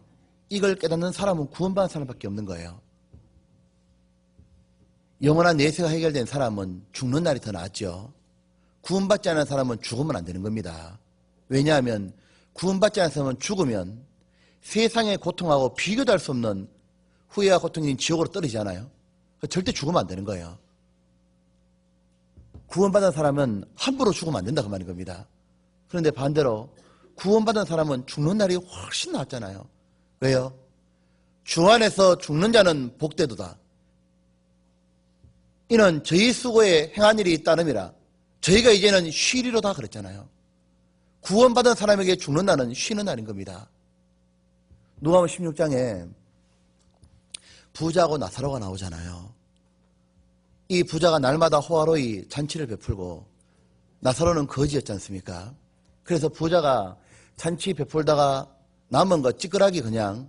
이걸 깨닫는 사람은 구원받은 사람밖에 없는 거예요. 영원한 내세가 해결된 사람은 죽는 날이 더 낫죠. 구원받지 않은 사람은 죽으면 안 되는 겁니다. 왜냐하면 구원받지 않은 사람은 죽으면 세상의 고통하고 비교도 할 수 없는 후회와 고통인 지옥으로 떨어지잖아요. 절대 죽으면 안 되는 거예요. 구원받은 사람은 함부로 죽으면 안 된다 그 말인 겁니다. 그런데 반대로 구원받은 사람은 죽는 날이 훨씬 낫잖아요. 왜요? 주 안에서 죽는 자는 복되도다. 이는 저희 수고에 행한 일이 따름이라. 저희가 이제는 쉬리로다 그랬잖아요. 구원받은 사람에게 죽는 날은 쉬는 날인 겁니다. 누가복음 16장에 부자하고 나사로가 나오잖아요. 이 부자가 날마다 호화로이 잔치를 베풀고 나사로는 거지였지 않습니까? 그래서 부자가 잔치 베풀다가 남은 거 찌끄라기 그냥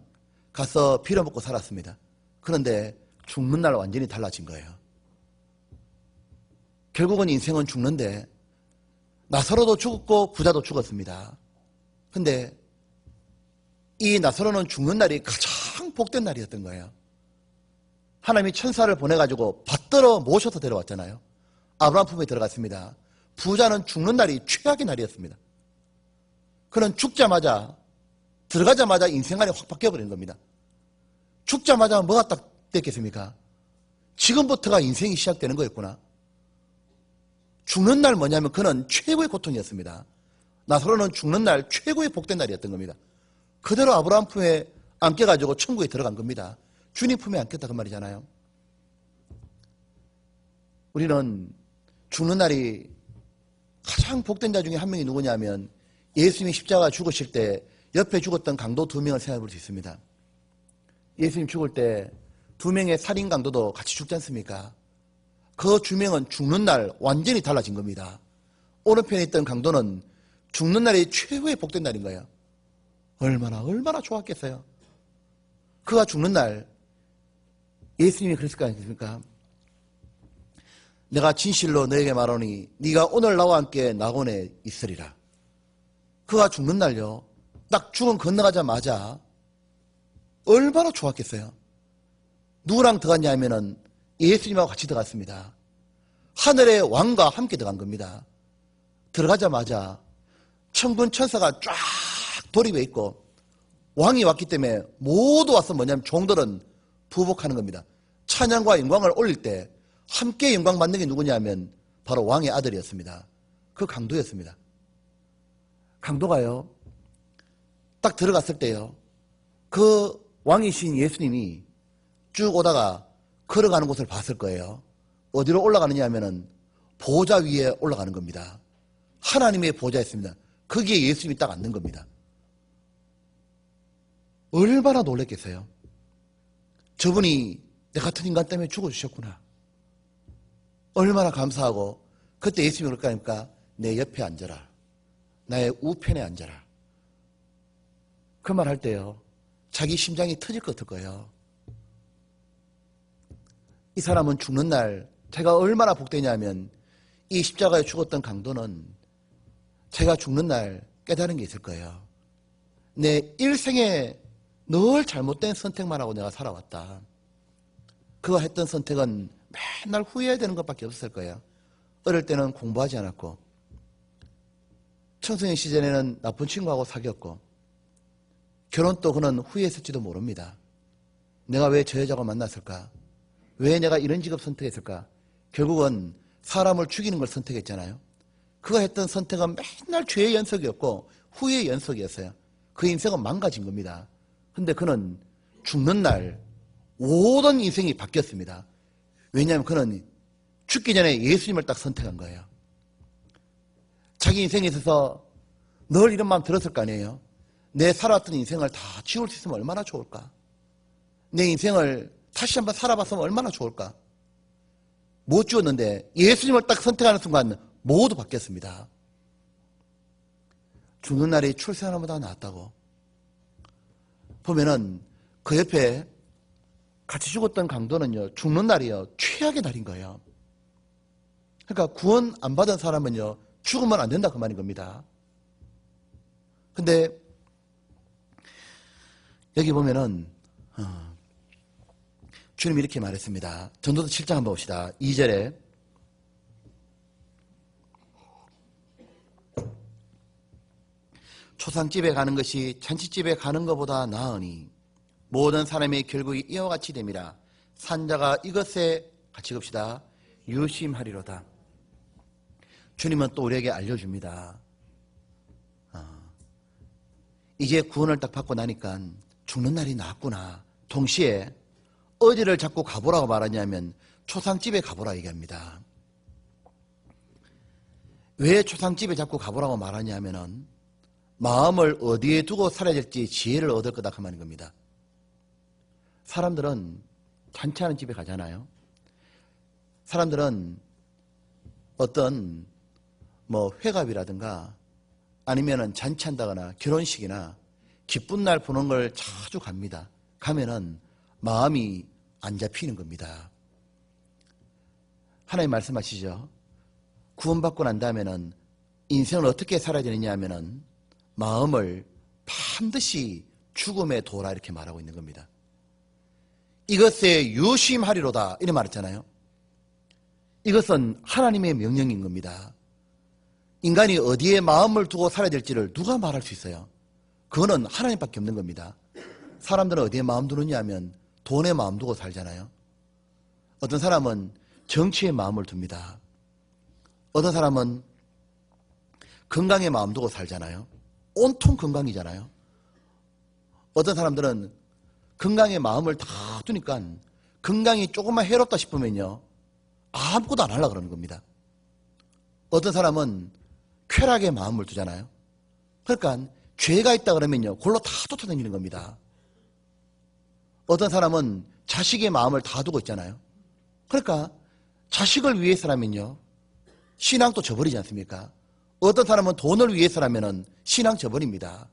가서 빌어먹고 살았습니다. 그런데 죽는 날 완전히 달라진 거예요. 결국은 인생은 죽는데 나사로도 죽었고 부자도 죽었습니다. 근데 이 나사로는 죽는 날이 가장 복된 날이었던 거예요. 하나님이 천사를 보내가지고 받들어 모셔서 데려왔잖아요. 아브라함 품에 들어갔습니다. 부자는 죽는 날이 최악의 날이었습니다. 그는 죽자마자 들어가자마자 인생관이 확 바뀌어버린 겁니다. 죽자마자 뭐가 딱 됐겠습니까? 지금부터가 인생이 시작되는 거였구나. 죽는 날 뭐냐면 그는 최고의 고통이었습니다. 나사로는 죽는 날 최고의 복된 날이었던 겁니다. 그대로 아브라함 품에 안겨가지고 천국에 들어간 겁니다. 주님 품에 안겼다 그 말이잖아요. 우리는 죽는 날이 가장 복된 자 중에 한 명이 누구냐면 예수님이 십자가 죽으실 때 옆에 죽었던 강도 2명을 생각해 볼 수 있습니다. 예수님 죽을 때 2명의 살인 강도도 같이 죽지 않습니까? 그 2명은 죽는 날 완전히 달라진 겁니다. 오른편에 있던 강도는 죽는 날이 최고의 복된 날인 거예요. 얼마나 좋았겠어요. 그가 죽는 날 예수님이 그랬을 거 아닙니까? 내가 진실로 너에게 말하노니 네가 오늘 나와 함께 낙원에 있으리라. 그가 죽는 날요. 딱 죽음 건너가자마자 얼마나 좋았겠어요. 누구랑 들어갔냐 하면은 예수님하고 같이 들어갔습니다. 하늘의 왕과 함께 들어간 겁니다. 들어가자마자 천군 천사가 쫙 돌입해 있고 왕이 왔기 때문에 모두 와서 뭐냐면 종들은 부복하는 겁니다. 찬양과 영광을 올릴 때 함께 영광 받는 게 누구냐면 바로 왕의 아들이었습니다. 그 강도였습니다. 강도가요, 딱 들어갔을 때요, 그 왕이신 예수님이 쭉 오다가 걸어가는 곳을 봤을 거예요. 어디로 올라가느냐 하면은 보좌 위에 올라가는 겁니다. 하나님의 보좌였습니다. 거기에 예수님이 딱 앉는 겁니다. 얼마나 놀랬겠어요. 저분이 내 같은 인간 때문에 죽어주셨구나. 얼마나 감사하고, 그때 예수님이 그럴까 하니까 내 옆에 앉아라, 나의 우편에 앉아라. 그 말 할 때요, 자기 심장이 터질 것 같을 거예요. 이 사람은 죽는 날 제가 얼마나 복되냐면, 이 십자가에 죽었던 강도는 제가 죽는 날 깨달은 게 있을 거예요. 내 일생에 늘 잘못된 선택만 하고 내가 살아왔다. 그가 했던 선택은 맨날 후회해야 되는 것밖에 없었을 거예요. 어릴 때는 공부하지 않았고, 청소년 시절에는 나쁜 친구하고 사귀었고, 결혼도 그는 후회했을지도 모릅니다. 내가 왜 저 여자가 만났을까? 왜 내가 이런 직업 선택했을까? 결국은 사람을 죽이는 걸 선택했잖아요. 그가 했던 선택은 맨날 죄의 연속이었고 후회의 연속이었어요. 그 인생은 망가진 겁니다. 근데 그는 죽는 날 모든 인생이 바뀌었습니다. 왜냐하면 그는 죽기 전에 예수님을 딱 선택한 거예요. 자기 인생에 있어서 늘 이런 마음 들었을 거 아니에요. 내 살아왔던 인생을 다 지울 수 있으면 얼마나 좋을까? 내 인생을 다시 한번 살아봤으면 얼마나 좋을까? 못 지웠는데 예수님을 딱 선택하는 순간 모두 바뀌었습니다. 죽는 날이 출생하보다 낫다고. 보면은 그 옆에 같이 죽었던 강도는요, 죽는 날이요, 최악의 날인 거예요. 그러니까 구원 안 받은 사람은요, 죽으면 안 된다 그 말인 겁니다. 근데 여기 보면은 주님이 이렇게 말했습니다. 전도서 7장 한번 봅시다. 2절에 초상집에 가는 것이 잔치집에 가는 것보다 나으니 모든 사람의 결국이 이와 같이 됨이라. 산자가 이것에 같이 봅시다. 유심하리로다. 주님은 또 우리에게 알려줍니다. 이제 구원을 딱 받고 나니까 죽는 날이 나았구나. 동시에 어디를 자꾸 가보라고 말하냐면 초상집에 가보라 얘기합니다. 왜 초상집에 자꾸 가보라고 말하냐면은 마음을 어디에 두고 살아야 될지 지혜를 얻을 거다 그 말인 겁니다. 사람들은 잔치하는 집에 가잖아요. 사람들은 어떤 회갑이라든가 아니면은 잔치한다거나 결혼식이나 기쁜 날 보는 걸 자주 갑니다. 가면은 마음이 안 잡히는 겁니다. 하나님 말씀하시죠. 구원받고 난 다음에는 인생을 어떻게 살아야 되느냐 하면은 마음을 반드시 죽음에 도라 이렇게 말하고 있는 겁니다. 이것에 유심하리로다 이렇게 말했잖아요. 이것은 하나님의 명령인 겁니다. 인간이 어디에 마음을 두고 살아야 될지를 누가 말할 수 있어요? 그거는 하나님밖에 없는 겁니다. 사람들은 어디에 마음 두느냐 하면 돈에 마음 두고 살잖아요. 어떤 사람은 정치에 마음을 둡니다. 어떤 사람은 건강에 마음 두고 살잖아요. 온통 건강이잖아요. 어떤 사람들은 건강에 마음을 다 두니까 건강이 조금만 해롭다 싶으면요 아무것도 안 하려고 그러는 겁니다. 어떤 사람은 쾌락에 마음을 두잖아요. 그러니까 죄가 있다 그러면요 골로 다 쫓아다니는 겁니다. 어떤 사람은 자식의 마음을 다 두고 있잖아요. 그러니까 자식을 위해서라면요 신앙도 저버리지 않습니까? 어떤 사람은 돈을 위해서라면 신앙 저버립니다.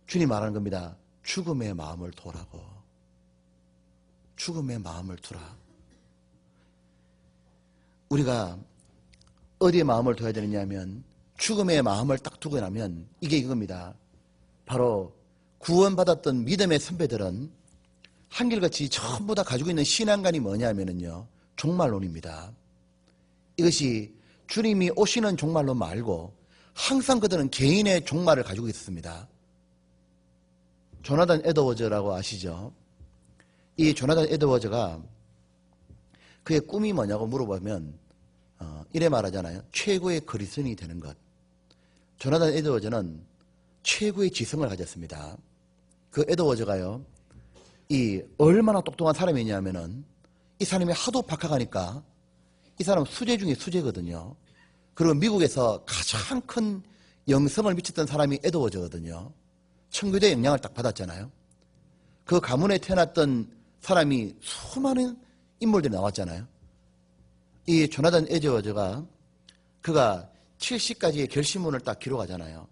주님 말하는 겁니다. 죽음의 마음을 두라고. 죽음의 마음을 두라. 우리가 어디에 마음을 둬야 되느냐 하면 죽음의 마음을 딱 두고 나면 이게 이겁니다. 바로 구원받았던 믿음의 선배들은 한결같이 전부 다 가지고 있는 신앙관이 뭐냐면요, 종말론입니다. 이것이 주님이 오시는 종말론 말고 항상 그들은 개인의 종말을 가지고 있습니다. 조나단 에드워즈라고 아시죠? 이 조나단 에드워즈가 그의 꿈이 뭐냐고 물어보면 이래 말하잖아요. 최고의 그리스도인이 되는 것. 조나단 에드워즈는 최고의 지성을 가졌습니다. 그 에드워즈가요, 이 얼마나 똑똑한 사람이냐면은 이 사람이 하도 박학하니까 이 사람 수재 중에 수재거든요. 그리고 미국에서 가장 큰 영성을 미쳤던 사람이 에드워즈거든요. 청교도의 영향을 딱 받았잖아요. 그 가문에 태어났던 사람이 수많은 인물들이 나왔잖아요. 이 조나단 에드워즈가 그가 70가지의 결심문을 딱 기록하잖아요.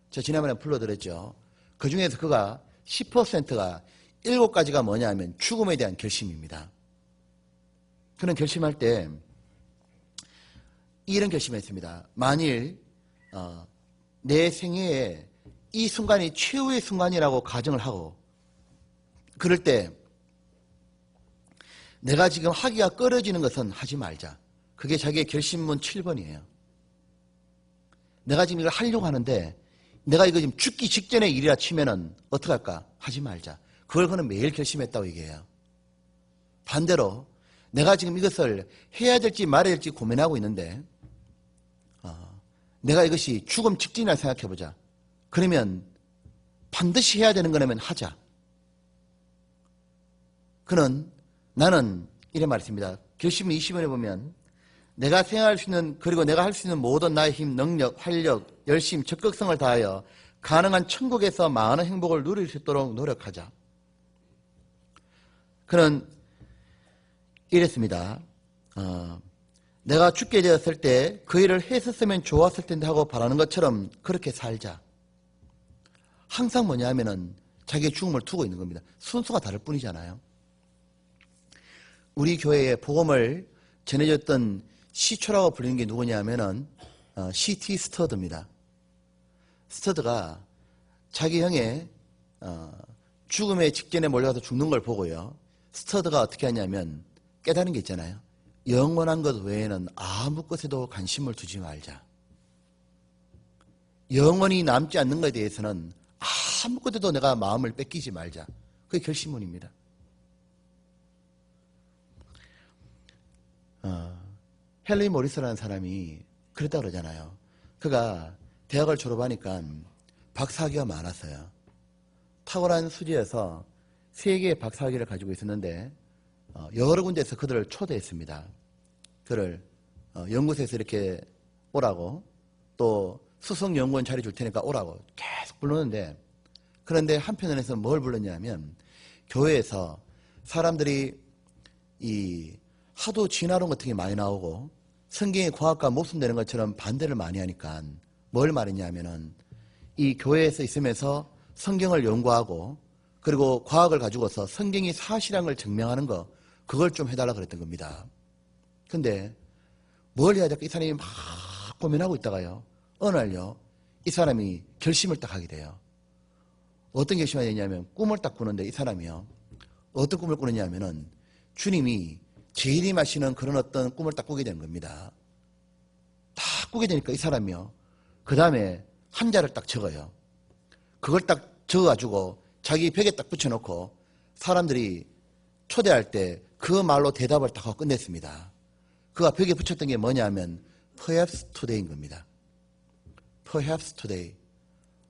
저 지난번에 불러드렸죠. 그 중에서 그가 10%가 7가지가 뭐냐 하면 죽음에 대한 결심입니다. 그는 결심할 때 이런 결심을 했습니다. 만일 내 생애에 이 순간이 최후의 순간이라고 가정을 하고 그럴 때 내가 지금 하기가 꺼려지는 것은 하지 말자. 그게 자기의 결심문 7번이에요. 내가 지금 이걸 하려고 하는데 내가 이거 지금 죽기 직전의 일이라 치면은 어떡할까? 하지 말자. 그걸 그는 매일 결심했다고 얘기해요. 반대로 내가 지금 이것을 해야 될지 말아야 될지 고민하고 있는데 내가 이것이 죽음 직전이라 생각해보자. 그러면 반드시 해야 되는 거라면 하자. 그는 나는 이래 말했습니다. 결심문 20번에 보면 내가 생각할 수 있는 그리고 내가 할 수 있는 모든 나의 힘, 능력, 활력, 열심, 적극성을 다하여 가능한 천국에서 많은 행복을 누릴 수 있도록 노력하자. 그는 이랬습니다. 내가 죽게 되었을 때 그 일을 했었으면 좋았을 텐데 하고 바라는 것처럼 그렇게 살자. 항상 뭐냐 하면은 자기의 죽음을 두고 있는 겁니다. 순서가 다를 뿐이잖아요. 우리 교회에 복음을 전해줬던 시초라고 불리는 게 누구냐 하면은 C.T. 스터드입니다. 스터드가 자기 형의 죽음의 직전에 몰려가서 죽는 걸 보고요. 스터드가 어떻게 하냐면 깨달은 게 있잖아요. 영원한 것 외에는 아무 것에도 관심을 두지 말자. 영원히 남지 않는 것에 대해서는 아무 것에도 내가 마음을 뺏기지 말자. 그게 결심문입니다. 헨리 모리스라는 사람이 그랬다 그러잖아요. 그가 대학을 졸업하니까 박사학위가 많았어요. 탁월한 수지여서 3개의 박사학위를 가지고 있었는데 여러 군데에서 그들을 초대했습니다. 그를 연구소에서 이렇게 오라고 또 수석연구원 자리 줄 테니까 오라고 계속 불렀는데 그런데 한편에서 뭘 불렀냐면 교회에서 사람들이 이 하도 진화론 같은 게 많이 나오고 성경의 과학과 모순되는 것처럼 반대를 많이 하니까 뭘 말했냐면은 이 교회에서 있으면서 성경을 연구하고 그리고 과학을 가지고서 성경이 사실한 걸 증명하는 거 그걸 좀 해달라 그랬던 겁니다. 근데 뭘 해야 될까 이 사람이 막 고민하고 있다가요. 어느 날요. 이 사람이 결심을 딱 하게 돼요. 어떤 결심을 했냐면 꿈을 딱 꾸는데 이 사람이요. 어떤 꿈을 꾸느냐면은 주님이 재림하시는 그런 어떤 꿈을 딱 꾸게 되는 겁니다. 딱 꾸게 되니까 이 사람이요. 그 다음에 한자를 딱 적어요. 그걸 딱 적어가지고 자기 벽에 딱 붙여놓고 사람들이 초대할 때 그 말로 대답을 딱 하고 끝냈습니다. 그가 벽에 붙였던 게 뭐냐면 Perhaps today인 겁니다. Perhaps today.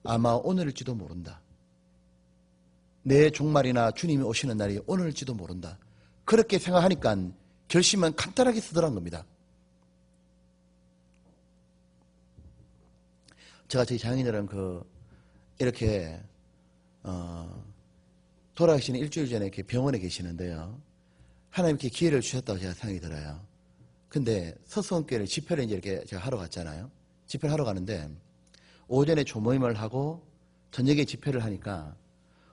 아마 오늘일지도 모른다. 내 종말이나 주님이 오시는 날이 오늘일지도 모른다. 그렇게 생각하니까 결심은 간단하게 쓰더란 겁니다. 제가 저희 장인어른 이렇게 돌아가시는 일주일 전에 이렇게 병원에 계시는데요. 하나님께 기회를 주셨다고 제가 생각이 들어요. 근데 서수원교회를 집회를 이제 이렇게 제가 하러 갔잖아요. 집회를 하러 가는데 오전에 조모임을 하고 저녁에 집회를 하니까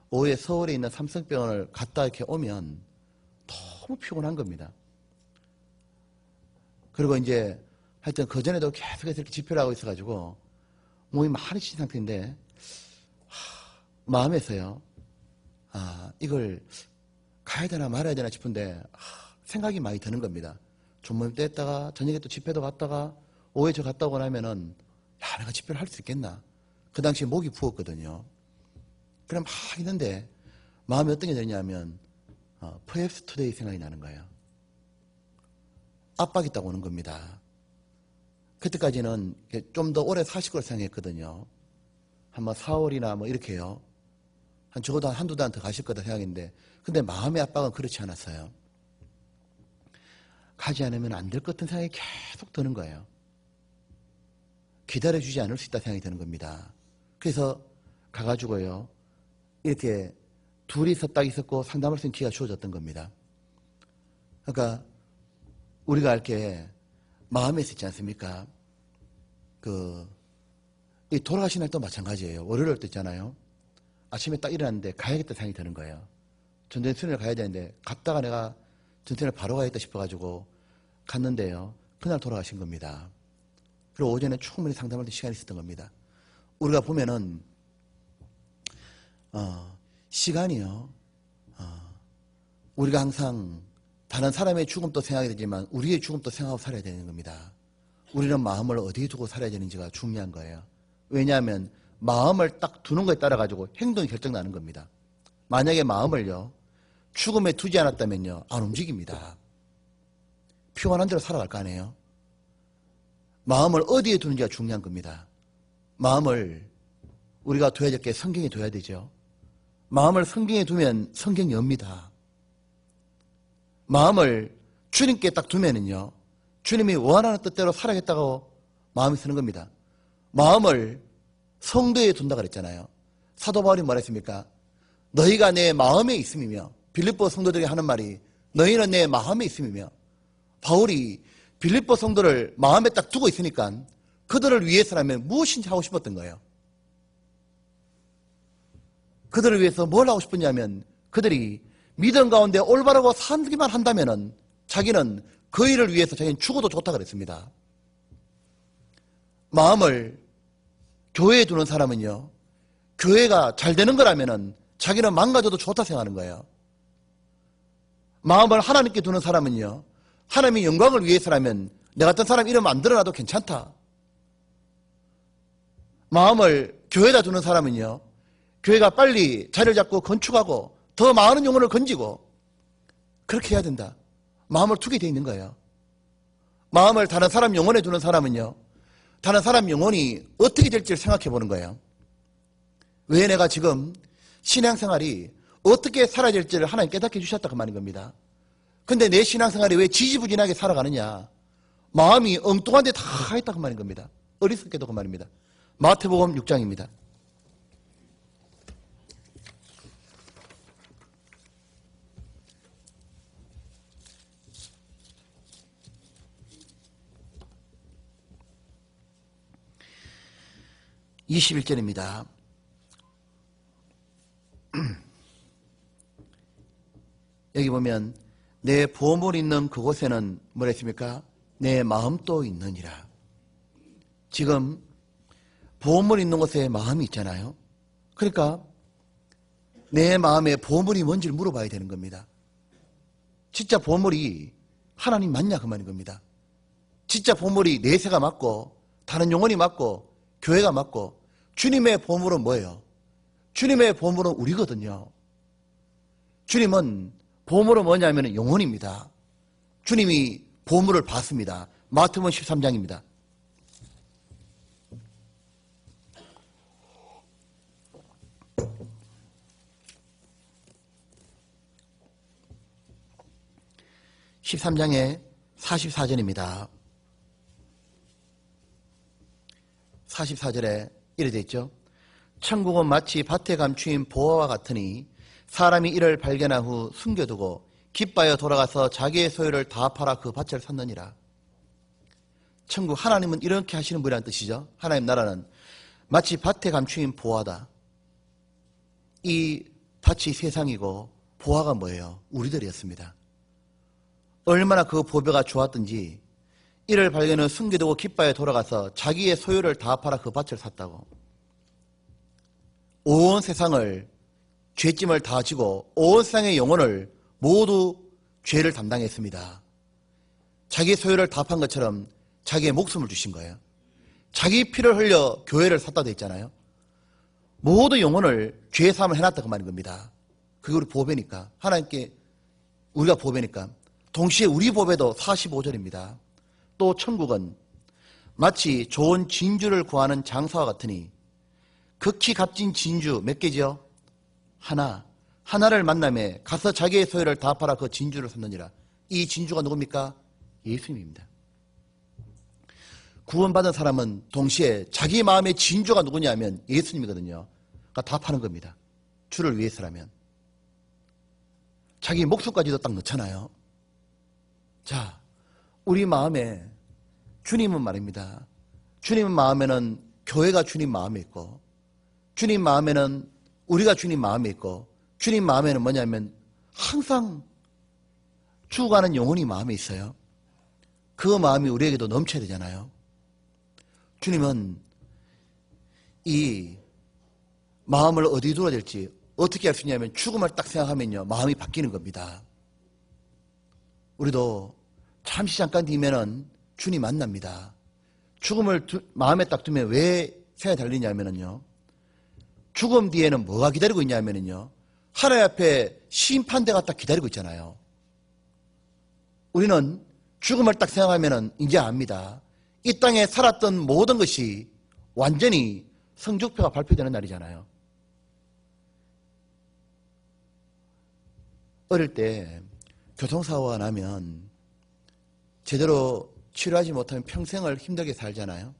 오후에 서울에 있는 삼성병원을 갔다 이렇게 오면 너무 피곤한 겁니다. 그리고 이제 하여튼 그전에도 계속해서 이렇게 집회를 하고 있어가지고 몸이 많이 친 상태인데 마음에서요. 이걸 가야 되나 말아야 되나 싶은데 생각이 많이 드는 겁니다. 존모임 때 했다가 저녁에 또 집회도 갔다가 오후에 저 갔다 오고 나면은 야, 내가 집회를 할 수 있겠나. 그 당시에 목이 부었거든요. 그럼 막 있는데 마음이 어떤 게 되냐면 퍼헥스 투데이 생각이 나는 거예요. 압박이 딱 오는 겁니다. 그때까지는 좀 더 오래 사실 걸 생각했거든요. 한번 4월이나 뭐 이렇게요. 적어도 한두 달 더 가실 거다 생각했는데 근데 마음의 압박은 그렇지 않았어요. 가지 않으면 안 될 것 같은 생각이 계속 드는 거예요. 기다려주지 않을 수 있다 생각이 드는 겁니다. 그래서 가가지고요. 이렇게 둘이서 딱 있었고 상담할 수 있는 기회가 주어졌던 겁니다. 그러니까 우리가 이렇게 마음에 있지 않습니까? 이 돌아가신 날도 마찬가지예요. 월요일 때 있잖아요. 아침에 딱 일어났는데 가야겠다 생각이 드는 거예요. 전도연 수련을 가야 되는데 갔다가 내가 전도연을 바로 가야겠다 싶어가지고 갔는데요. 그날 돌아가신 겁니다. 그리고 오전에 충분히 상담할 때 시간이 있었던 겁니다. 우리가 보면은 시간이요. 우리가 항상 다른 사람의 죽음도 생각이 되지만 우리의 죽음도 생각하고 살아야 되는 겁니다. 우리는 마음을 어디에 두고 살아야 되는지가 중요한 거예요. 왜냐하면 마음을 딱 두는 거에 따라 가지고 행동이 결정나는 겁니다. 만약에 마음을요 죽음에 두지 않았다면요 안 움직입니다. 피곤한 대로 살아갈 거 아니에요. 마음을 어디에 두는지가 중요한 겁니다. 마음을 우리가 둬야 될 게 성경에 둬야 되죠. 마음을 성경에 두면 성경이 엽니다. 마음을 주님께 딱 두면은요 주님이 원하는 뜻대로 살아야겠다고 마음이 쓰는 겁니다. 마음을 성도에 둔다 그랬잖아요. 사도 바울이 뭐랬습니까? 너희가 내 마음에 있음이며 빌립보 성도들이 하는 말이 너희는 내 마음에 있음이며 바울이 빌립보 성도를 마음에 딱 두고 있으니까 그들을 위해서라면 무엇인지 하고 싶었던 거예요. 그들을 위해서 뭘 하고 싶었냐면 그들이 믿음 가운데 올바르고 살기만 한다면은 자기는 그 일을 위해서 자기는 죽어도 좋다 그랬습니다. 마음을 교회에 두는 사람은요 교회가 잘 되는 거라면은 자기는 망가져도 좋다 생각하는 거예요. 마음을 하나님께 두는 사람은요 하나님의 영광을 위해서라면 내 같은 사람 이름 안 드러나도 괜찮다. 마음을 교회에다 두는 사람은요 교회가 빨리 자리를 잡고 건축하고 더 많은 영혼을 건지고 그렇게 해야 된다. 마음을 두게 돼 있는 거예요. 마음을 다른 사람 영혼에 두는 사람은요 다른 사람 영혼이 어떻게 될지를 생각해 보는 거예요. 왜 내가 지금 신앙생활이 어떻게 살아야 될지를 하나님 깨닫게 해주셨다 그 말인 겁니다. 근데 내 신앙생활이 왜 지지부진하게 살아가느냐. 마음이 엉뚱한 데 다 있다 그 말인 겁니다. 어리석게도 그 말입니다. 마태복음 6장입니다. (21절입니다) 여기 보면 내 보물 있는 그곳에는 뭐라 했습니까? 내 마음도 있느니라. 지금 보물 있는 곳에 마음이 있잖아요. 그러니까 내 마음에 보물이 뭔지를 물어봐야 되는 겁니다. 진짜 보물이 하나님 맞냐 그 말인 겁니다. 진짜 보물이 내세가 맞고 다른 영혼이 맞고 교회가 맞고 주님의 보물은 뭐예요? 주님의 보물은 우리거든요. 주님은 보물은 뭐냐면 영혼입니다. 주님이 보물을 받습니다. 마태복음 13장입니다. (13장의) 44절입니다. 44절에 이래 되어 있죠. 천국은 마치 밭에 감추인 보화와 같으니 사람이 이를 발견한 후 숨겨두고 기뻐하여 돌아가서 자기의 소유를 다 팔아 그 밭을 샀느니라. 천국 하나님은 이렇게 하시는 분이라는 뜻이죠. 하나님 나라는 마치 밭에 감추인 보화다. 이 밭이 세상이고 보화가 뭐예요? 우리들이었습니다. 얼마나 그 보배가 좋았던지 이를 발견해 숨겨두고 기뻐하여 돌아가서 자기의 소유를 다 팔아 그 밭을 샀다고. 온 세상을 죄짐을 다 지고 온 세상의 영혼을 모두 죄를 담당했습니다. 자기 소유를 다 판 것처럼 자기의 목숨을 주신 거예요. 자기 피를 흘려 교회를 샀다 돼 있잖아요. 모두 영혼을 죄 사함을 해놨다 그 말인 겁니다. 그게 우리 보배니까. 하나님께 우리가 보배니까. 동시에 우리 보배도 45절입니다. 또 천국은 마치 좋은 진주를 구하는 장사와 같으니 극히 값진 진주 몇 개죠? 하나를 만남에 가서 자기의 소유를 다 팔아 그 진주를 샀느니라. 이 진주가 누굽니까? 예수님입니다. 구원받은 사람은 동시에 자기 마음의 진주가 누구냐면 예수님이거든요. 그러니까 다 파는 겁니다. 주를 위해서라면. 자기 목숨까지도 딱 넣잖아요. 자, 우리 마음에 주님은 말입니다. 주님 마음에는 교회가 주님 마음에 있고, 주님 마음에는 우리가 주님 마음에 있고, 주님 마음에는 뭐냐면 항상 죽어가는 영혼이 마음에 있어요. 그 마음이 우리에게도 넘쳐야 되잖아요. 주님은 이 마음을 어디 둬야 될지 어떻게 할 수 있냐면 죽음을 딱 생각하면요 마음이 바뀌는 겁니다. 우리도 잠시 잠깐 뒤면은 주님 만납니다. 죽음을 마음에 딱 두면 왜 생각이 달리냐면요 죽음 뒤에는 뭐가 기다리고 있냐면요 하나님 앞에 심판대가 딱 기다리고 있잖아요. 우리는 죽음을 딱 생각하면은 이제 압니다. 이 땅에 살았던 모든 것이 완전히 성적표가 발표되는 날이잖아요. 어릴 때 교통사고가 나면 제대로 치료하지 못하면 평생을 힘들게 살잖아요.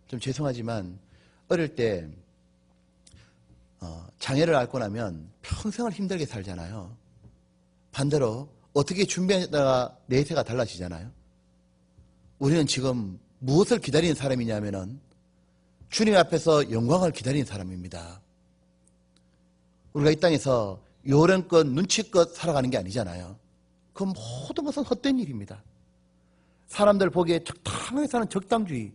좀 죄송하지만 어릴 때 장애를 앓고 나면 평생을 힘들게 살잖아요. 반대로 어떻게 준비하다가 내세가 달라지잖아요. 우리는 지금 무엇을 기다리는 사람이냐면은 주님 앞에서 영광을 기다리는 사람입니다. 우리가 이 땅에서 요령껏 눈치껏 살아가는 게 아니잖아요. 그 모든 것은 헛된 일입니다. 사람들 보기에 적당하게 사는 적당주의,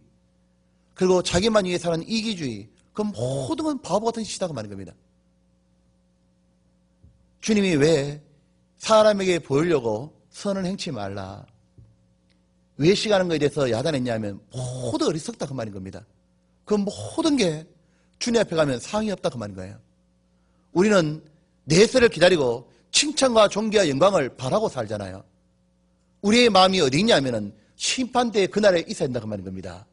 그리고 자기만 위해 사는 이기주의, 그 모든 건 바보 같은 짓이라고 말하는 겁니다. 주님이 왜 사람에게 보이려고 선을 행치 말라, 외식하는 것에 대해서 야단했냐면 모두 어리석다 그 말인 겁니다. 그 모든 게 주님 앞에 가면 상이 없다 그 말인 거예요. 우리는 내세를 기다리고 칭찬과 존귀와 영광을 바라고 살잖아요. 우리의 마음이 어디 있냐면은 심판대의 그날에 있어야 된다 그 말인 겁니다.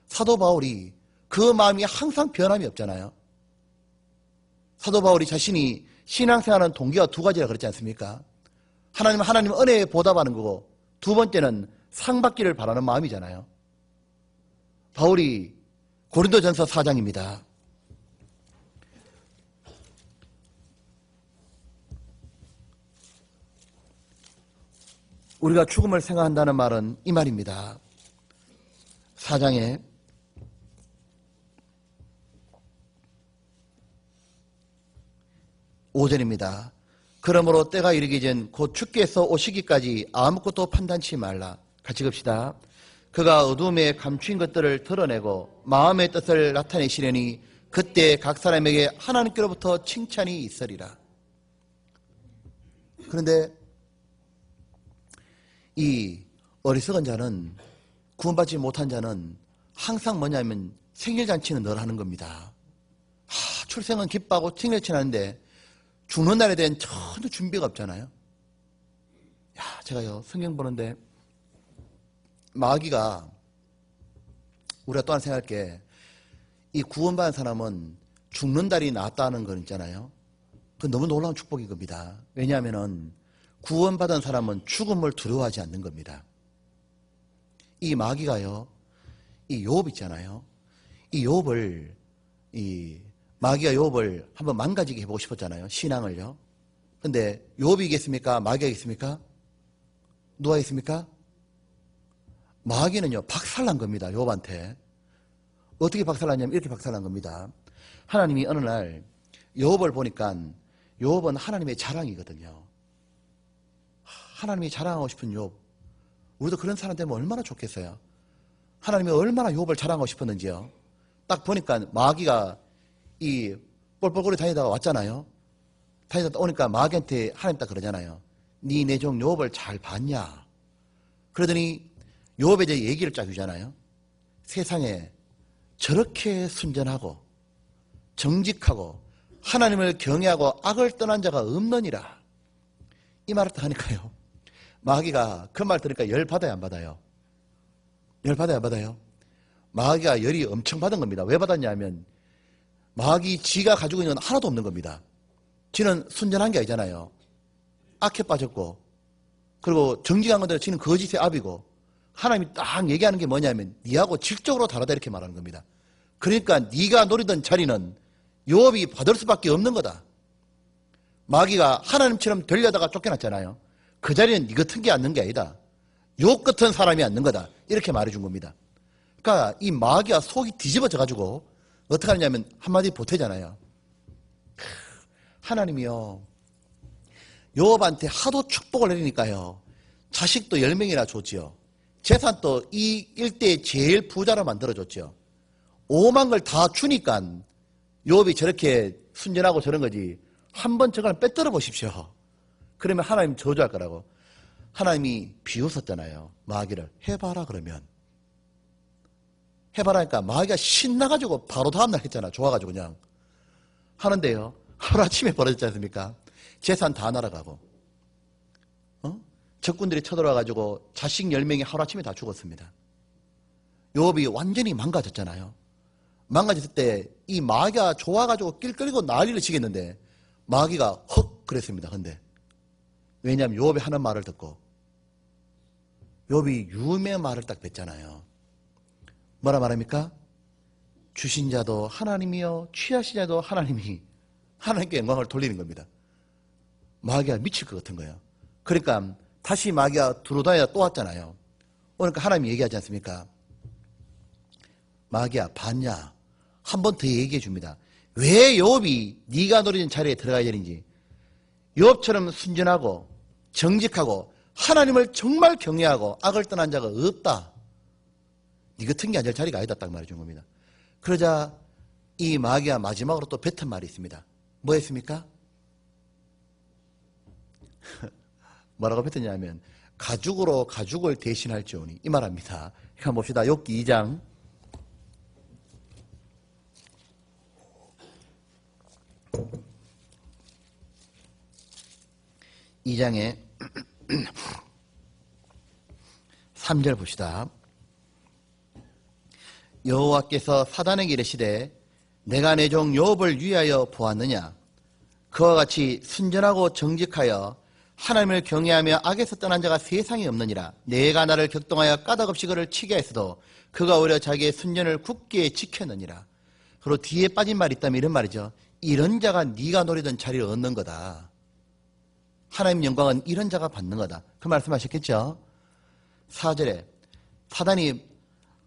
사도 바울이 그 마음이 항상 변함이 없잖아요. 사도 바울이 자신이 신앙생활하는 동기가 두 가지라 그랬지 않습니까? 하나님 은혜에 보답하는 거고, 두 번째는 상 받기를 바라는 마음이잖아요. 바울이 고린도전서 4장입니다. 우리가 죽음을 생각한다는 말은 이 말입니다. 4장에 5절입니다. 그러므로 때가 이르기 전 곧 주께서 오시기까지 아무것도 판단치 말라. 같이 읽읍시다. 그가 어둠에 감추인 것들을 드러내고 마음의 뜻을 나타내시려니 그때 각 사람에게 하나님께로부터 칭찬이 있으리라. 그런데 이 어리석은 자는, 구원받지 못한 자는 항상 뭐냐면 생일잔치는 늘 하는 겁니다. 출생은 기뻐하고 생일잔치 하는데 죽는 날에 대한 전혀 준비가 없잖아요. 제가요 성경 보는데 마귀가, 우리가 또 하나 생각할 게, 이 구원받은 사람은 죽는 날이 낫다는 거 있잖아요. 그건 너무 놀라운 축복인 겁니다. 왜냐하면은 구원받은 사람은 죽음을 두려워하지 않는 겁니다. 이 마귀가요, 이 욥 있잖아요. 이 욥을, 마귀가 욥을 한번 망가지게 해보고 싶었잖아요. 신앙을요. 근데 욥이 이겼습니까? 마귀가 이겼습니까? 누가 이겼습니까? 마귀는요 박살난 겁니다. 욥한테. 어떻게 박살났냐면 이렇게 박살난 겁니다. 하나님이 어느 날 욥을 보니까 욥은 하나님의 자랑이거든요. 하나님이 자랑하고 싶은 욥. 우리도 그런 사람 되면 얼마나 좋겠어요. 하나님이 얼마나 욥을 자랑하고 싶었는지요. 딱 보니까 마귀가 이 뻘뻘거리 다니다가 왔잖아요. 다니다 오니까 마귀한테 하나님 딱 그러잖아요. 네 내 종 욥을 잘 봤냐? 그러더니 욥에 대해 얘기를 쫙 주잖아요. 세상에 저렇게 순전하고 정직하고 하나님을 경외하고 악을 떠난 자가 없느니라. 이 말을 딱 하니까요. 마귀가 그 말 들으니까 열 받아요, 안 받아요? 열 받아요, 안 받아요? 마귀가 열이 엄청 받은 겁니다. 왜 받았냐면 마귀 지가 가지고 있는 건 하나도 없는 겁니다. 지는 순전한 게 아니잖아요. 악해 빠졌고 그리고 정직한 건데 지는 거짓의 압이고 하나님이 딱 얘기하는 게 뭐냐면 니하고 질적으로 다르다 이렇게 말하는 겁니다. 그러니까 네가 노리던 자리는 욥이 받을 수밖에 없는 거다. 마귀가 하나님처럼 되려다가 쫓겨났잖아요. 그 자리는 네 같은 게 앉는 게 아니다. 욥 같은 사람이 앉는 거다. 이렇게 말해준 겁니다. 그러니까 이 마귀가 속이 뒤집어져 가지고 어떻게 하냐면 한마디 보태잖아요. 하나님이요 욥한테 하도 축복을 내리니까요 자식도 10명이나 줬지요. 재산도 이 일대의 제일 부자로 만들어줬죠. 5만 걸 다 주니까 욥이 저렇게 순전하고 저런 거지. 한번 저걸 빼뜨려 보십시오. 그러면 하나님 저주할 거라고. 하나님이 비웃었잖아요. 마귀를. 해봐라 그러면. 해봐라니까 마귀가 신나가지고 바로 다음날 했잖아. 좋아가지고 그냥. 하는데요. 하루아침에 벌어졌지 않습니까? 재산 다 날아가고. 적군들이 쳐들어와가지고 자식 10명이 하루아침에 다 죽었습니다. 욥이 완전히 망가졌잖아요. 망가졌을 때 이 마귀가 좋아가지고 낄끌이고 난리를 치겠는데 마귀가 헉 그랬습니다. 근데 왜냐하면 욥이 하는 말을 듣고 욥이 유명한 말을 딱 뱉잖아요. 뭐라 말합니까? 주신 자도 하나님이요 취하신 자도 하나님이 하나님께 영광을 돌리는 겁니다. 마귀가 미칠 것 같은 거예요. 그러니까 다시 마귀가 두루다니다 또 왔잖아요. 그러니까 하나님이 얘기하지 않습니까? 마귀야 봤냐? 한 번 더 얘기해 줍니다. 왜 욥이 네가 노리는 자리에 들어가야 되는지. 욥처럼 순전하고 정직하고 하나님을 정말 경외하고 악을 떠난 자가 없다. 네 같은 게 앉을 자리가 아니다 딱 말해준 겁니다. 그러자 이 마귀가 마지막으로 또 뱉은 말이 있습니다. 뭐 했습니까? 뭐라고 뱉었냐면 가죽으로 가죽을 대신할지오니 이 말합니다. 한번 봅시다. 욥기 2장 2장에 3절 봅시다. 여호와께서 사단에게 이르시되 내가 내 종 욥을 위하여 보았느냐? 그와 같이 순전하고 정직하여 하나님을 경외하며 악에서 떠난 자가 세상에 없느니라. 내가 나를 격동하여 까닭없이 그를 치게 했어도 그가 오히려 자기의 순전을 굳게 지켰느니라. 그리고 뒤에 빠진 말이 있다면 이런 말이죠. 이런 자가 네가 노리던 자리를 얻는 거다. 하나님 영광은 이런 자가 받는 거다. 그 말씀하셨겠죠? 4절에 사단이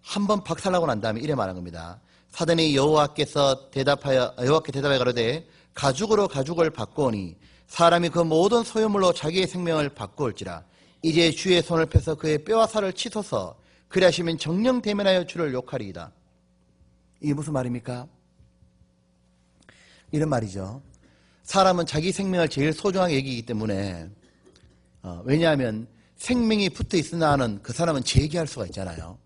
한번 박살나고 난 다음에 이래 말한 겁니다. 사단이 여호와께 대답하여 가로되 가죽으로 가죽을 바꾸오니 사람이 그 모든 소유물로 자기의 생명을 바꾸올지라. 이제 주의 손을 펴서 그의 뼈와 살을 치소서. 그리하시면 정령 대면하여 주를 욕하리이다. 이게 무슨 말입니까? 이런 말이죠. 사람은 자기 생명을 제일 소중하게 여기기 때문에 왜냐하면 생명이 붙어 있으나 하는 그 사람은 재기할 수가 있잖아요.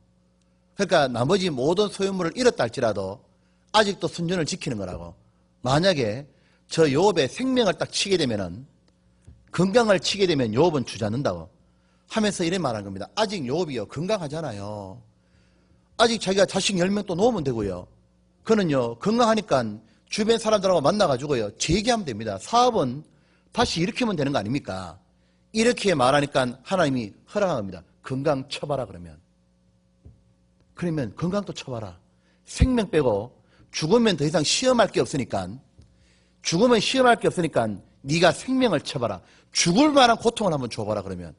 그러니까 나머지 모든 소유물을 잃었다 할지라도 아직도 순전을 지키는 거라고. 만약에 저 욥의 생명을 딱 치게 되면은 건강을 치게 되면 욥은 주저앉는다고 하면서 이래 말한 겁니다. 아직 욥이요 건강하잖아요. 아직 자기가 자식 10명 또 놓으면 되고요. 그는요 건강하니까 주변 사람들하고 만나가지고요 재기하면 됩니다. 사업은 다시 일으키면 되는 거 아닙니까? 이렇게 말하니까 하나님이 허락한 겁니다. 건강 쳐봐라 그러면. 그러면 건강도 쳐봐라. 생명 빼고 죽으면 더 이상 시험할 게 없으니까 죽으면 시험할 게 없으니까 네가 생명을 쳐봐라. 죽을 만한 고통을 한번 줘봐라 그러면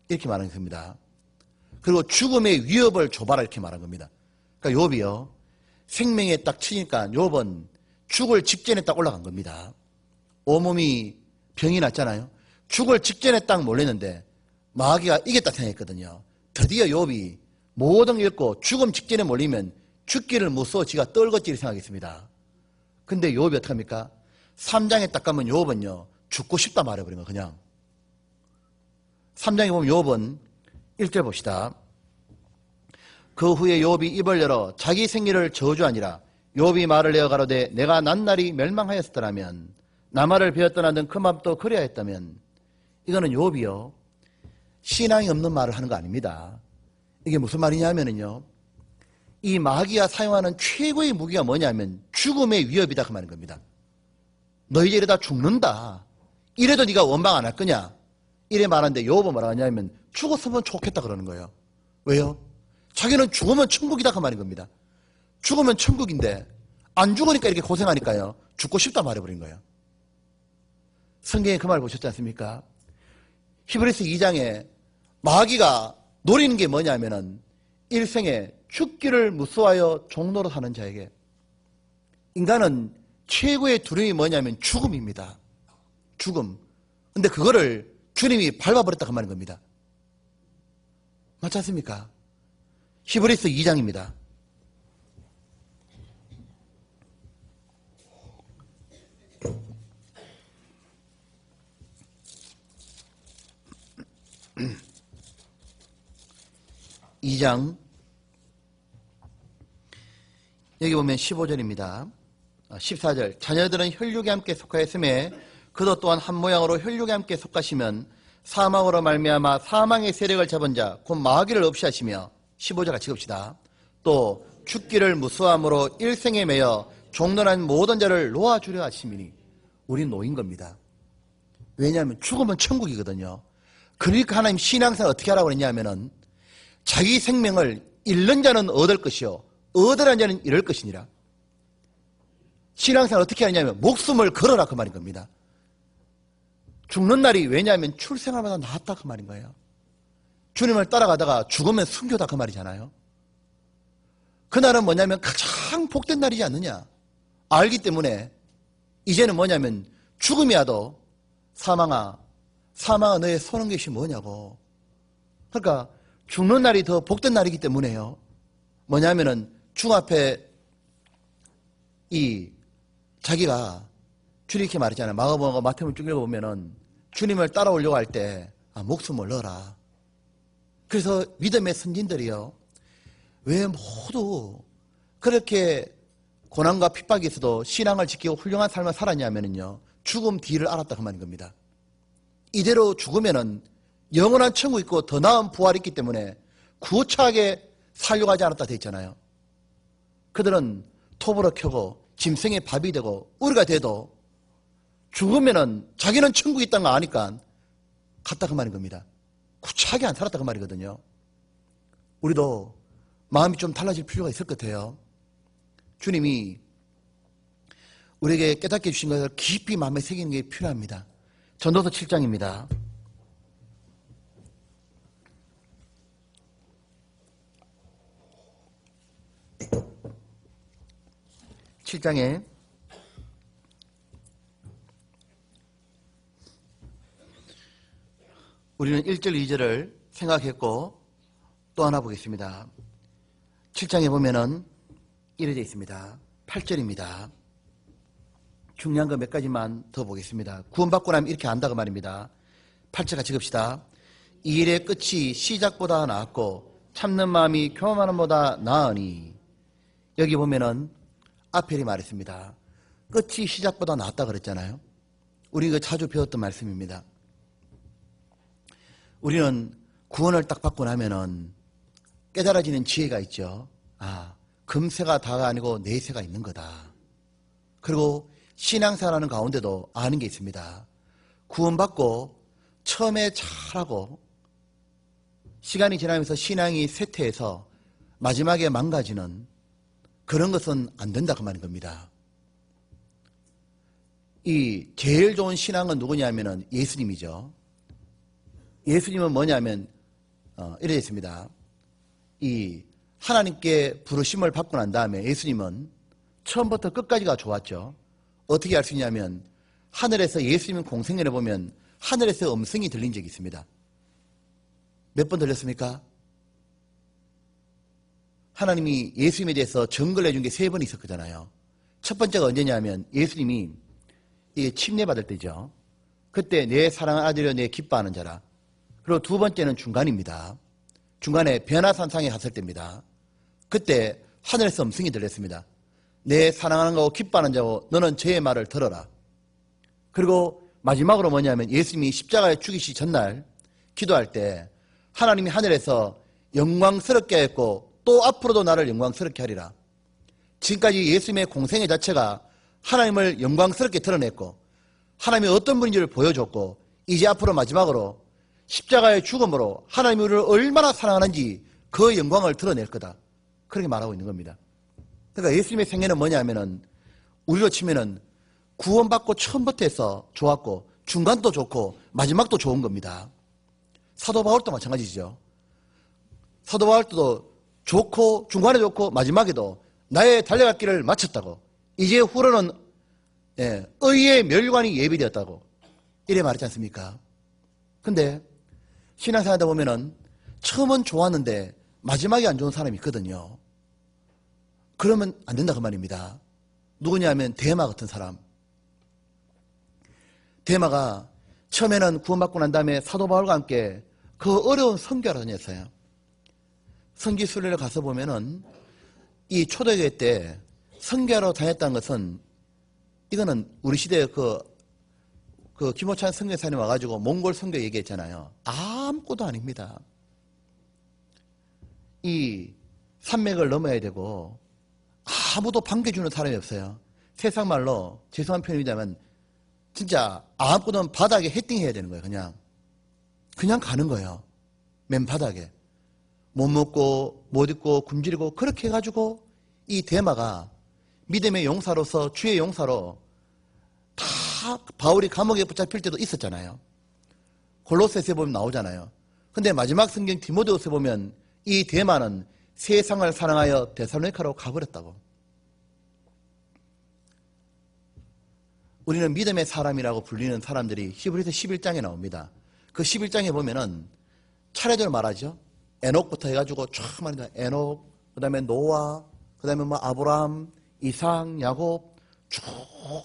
이렇게 말한 겁니다. 그리고 죽음의 위협을 줘봐라 이렇게 말한 겁니다. 그러니까 욥이요 생명에 딱 치니까 욥은 죽을 직전에 딱 올라간 겁니다. 온몸이 병이 났잖아요. 죽을 직전에 딱 몰렸는데 마귀가 이겼다 생각했거든요. 드디어 욥이 모든 게 잃고 죽음 직전에 몰리면 죽기를 무서워 지가 떨궜지 생각했습니다. 근데 욥이 어떡합니까? 3장에 딱 가면 욥은요 죽고 싶다 말해버린 거예요. 그냥 3장에 보면 욥은 1절 봅시다. 그 후에 욥이 입을 열어 자기 생일을 저주하니라. 욥이 말을 내어 가로되 내가 낱날이 멸망하였더라면 나말을 베어 떠나던 그 맘도 그리하였다면. 이거는 욥이요 신앙이 없는 말을 하는 거 아닙니다. 이게 무슨 말이냐면요 이 마귀가 사용하는 최고의 무기가 뭐냐면 죽음의 위협이다 그 말인 겁니다. 너희 이러다 죽는다. 이래도 네가 원망 안 할 거냐? 이래 말하는데 욥은 뭐라 하냐면 죽었으면 좋겠다 그러는 거예요. 왜요? 자기는 죽으면 천국이다 그 말인 겁니다. 죽으면 천국인데 안 죽으니까 이렇게 고생하니까요 죽고 싶다 말해버린 거예요. 성경에 그 말 보셨지 않습니까? 히브리서 2장에 마귀가 노리는 게 뭐냐면은 일생에 죽기를 무서워하여 종로로 사는 자에게. 인간은 최고의 두려움이 뭐냐면 죽음입니다. 죽음. 근데 그거를 주님이 밟아버렸다 그 말인 겁니다. 맞지 않습니까? 히브리서 2장입니다. 이 장 여기 보면 15절입니다. 14절 자녀들은 혈육에 함께 속하였음에 그도 또한 한 모양으로 혈육에 함께 속하시면 사망으로 말미암아 사망의 세력을 잡은 자 곧 마귀를 없이 하시며 15절 같이 봅시다. 또 죽기를 무수함으로 일생에 매여 종론한 모든 자를 놓아주려 하심이니. 우린 노인 겁니다. 왜냐하면 죽으면 천국이거든요. 그러니까 하나님 신앙생활 어떻게 하라고 그랬냐면은 자기 생명을 잃는 자는 얻을 것이요 얻으란 자는 잃을 것이니라. 신앙생활 어떻게 하냐면 목숨을 걸어라 그 말인 겁니다. 죽는 날이 왜냐하면 출생하면서 나았다 그 말인 거예요. 주님을 따라가다가 죽으면 순교다 그 말이잖아요. 그날은 뭐냐면 가장 복된 날이지 않느냐 알기 때문에 이제는 뭐냐면 죽음이야도 사망아 너의 손은 것이 뭐냐고. 그러니까 죽는 날이 더 복된 날이기 때문에요. 뭐냐면은 죽 앞에 이 자기가 주님 이렇게 말했잖아요. 마가복음과 마태복음 쭉 읽어보면은 주님을 따라오려고 할 때 목숨을 넣어라. 그래서 믿음의 선진들이요 왜 모두 그렇게 고난과 핍박이 있어도 신앙을 지키고 훌륭한 삶을 살았냐면요 죽음 뒤를 알았다 그 말인 겁니다. 이대로 죽으면은 영원한 천국 있고 더 나은 부활이 있기 때문에 구차하게 살려고 하지 않았다 돼 있잖아요. 그들은 톱으로 켜고 짐승의 밥이 되고 우리가 돼도 죽으면은 자기는 천국이 있다는 거 아니까 갔다 그 말인 겁니다. 구차하게 안 살았다 그 말이거든요. 우리도 마음이 좀 달라질 필요가 있을 것 같아요. 주님이 우리에게 깨닫게 해주신 것을 깊이 마음에 새기는 게 필요합니다. 전도서 7장입니다. 7장에 우리는 1절, 2절을 생각했고 또 하나 보겠습니다. 7장에 보면은 이래 되어 있습니다. 8절입니다. 중요한 거 몇 가지만 더 보겠습니다. 구원받고 나면 이렇게 안다고 말입니다. 8절 같이 봅시다. 이 일의 끝이 시작보다 나았고 참는 마음이 교만함 보다 나으니. 여기 보면은 앞에 말했습니다. 끝이 시작보다 나았다 그랬잖아요. 우리가 자주 배웠던 말씀입니다. 우리는 구원을 딱 받고 나면은 깨달아지는 지혜가 있죠. 금세가 다가 아니고 내세가 있는 거다. 그리고 신앙생활하는 가운데도 아는 게 있습니다. 구원받고 처음에 잘하고 시간이 지나면서 신앙이 쇠퇴해서 마지막에 망가지는 그런 것은 안 된다 그 말인 겁니다. 이 제일 좋은 신앙은 누구냐면은 예수님이죠. 예수님은 뭐냐면 이래 있습니다. 이 하나님께 부르심을 받고 난 다음에 예수님은 처음부터 끝까지가 좋았죠. 어떻게 알 수 있냐면 하늘에서 예수님 공생애를 보면 하늘에서 음성이 들린 적이 있습니다. 몇 번 들렸습니까? 하나님이 예수님에 대해서 증거를 해준 게 3번 있었거든요. 첫 번째가 언제냐면 예수님이 이게 침례받을 때죠. 그때 내 사랑하는 아들이여 내 기뻐하는 자라. 그리고 두 번째는 중간입니다. 중간에 변화산상에 갔을 때입니다. 그때 하늘에서 음성이 들렸습니다. 내 사랑하는 거고 기뻐하는 자고 너는 저의 말을 들어라. 그리고 마지막으로 뭐냐면 예수님이 십자가에 죽이시 전날 기도할 때 하나님이 하늘에서 영광스럽게 했고 또 앞으로도 나를 영광스럽게 하리라. 지금까지 예수님의 공생애 자체가 하나님을 영광스럽게 드러냈고 하나님이 어떤 분인지를 보여줬고 이제 앞으로 마지막으로 십자가의 죽음으로 하나님이 우리를 얼마나 사랑하는지 그 영광을 드러낼 거다. 그렇게 말하고 있는 겁니다. 그러니까 예수님의 생애는 뭐냐면은 우리로 치면은 구원받고 처음부터 해서 좋았고 중간도 좋고 마지막도 좋은 겁니다. 사도 바울도 마찬가지죠. 사도 바울도 좋고 중간에 좋고 마지막에도 나의 달려갈 길을 마쳤다고. 이제 후로는 의의 멸관이 예비되었다고 이래 말했지 않습니까? 근데 신앙생활하다 보면은 처음은 좋았는데 마지막에 안 좋은 사람이 있거든요. 그러면 안 된다 그 말입니다. 누구냐면 데마 같은 사람. 데마가 처음에는 구원받고 난 다음에 사도 바울과 함께 그 어려운 선교를 다녔어요. 선기순례를 가서 보면은 이 초대교회 때 선교하러 다녔다는 것은 이거는 우리 시대에 그 김호찬 선교사님 와가지고 몽골 선교 얘기했잖아요. 아무것도 아닙니다. 이 산맥을 넘어야 되고 아무도 반겨주는 사람이 없어요. 세상 말로 죄송한 표현이자면 진짜 아무것도 바닥에 헤딩해야 되는 거예요. 그냥 가는 거예요. 맨 바닥에 못 먹고 못 입고 굶주리고 그렇게 해가지고 이 데마가 믿음의 용사로서 주의 용사로 다 바울이 감옥에 붙잡힐 때도 있었잖아요. 골로새서에 보면 나오잖아요. 근데 마지막 성경 디모데후서에 보면 이 데마는 세상을 사랑하여 데살로니가로 가버렸다고. 우리는 믿음의 사람이라고 불리는 사람들이 히브리서 11장에 나옵니다. 그 11장에 보면은 차례대로 말하죠. 에녹부터 해가지고 쫙 말합니다. 에녹, 그 다음에 노아, 그 다음에 뭐 아브라함, 이삭, 야곱 쭉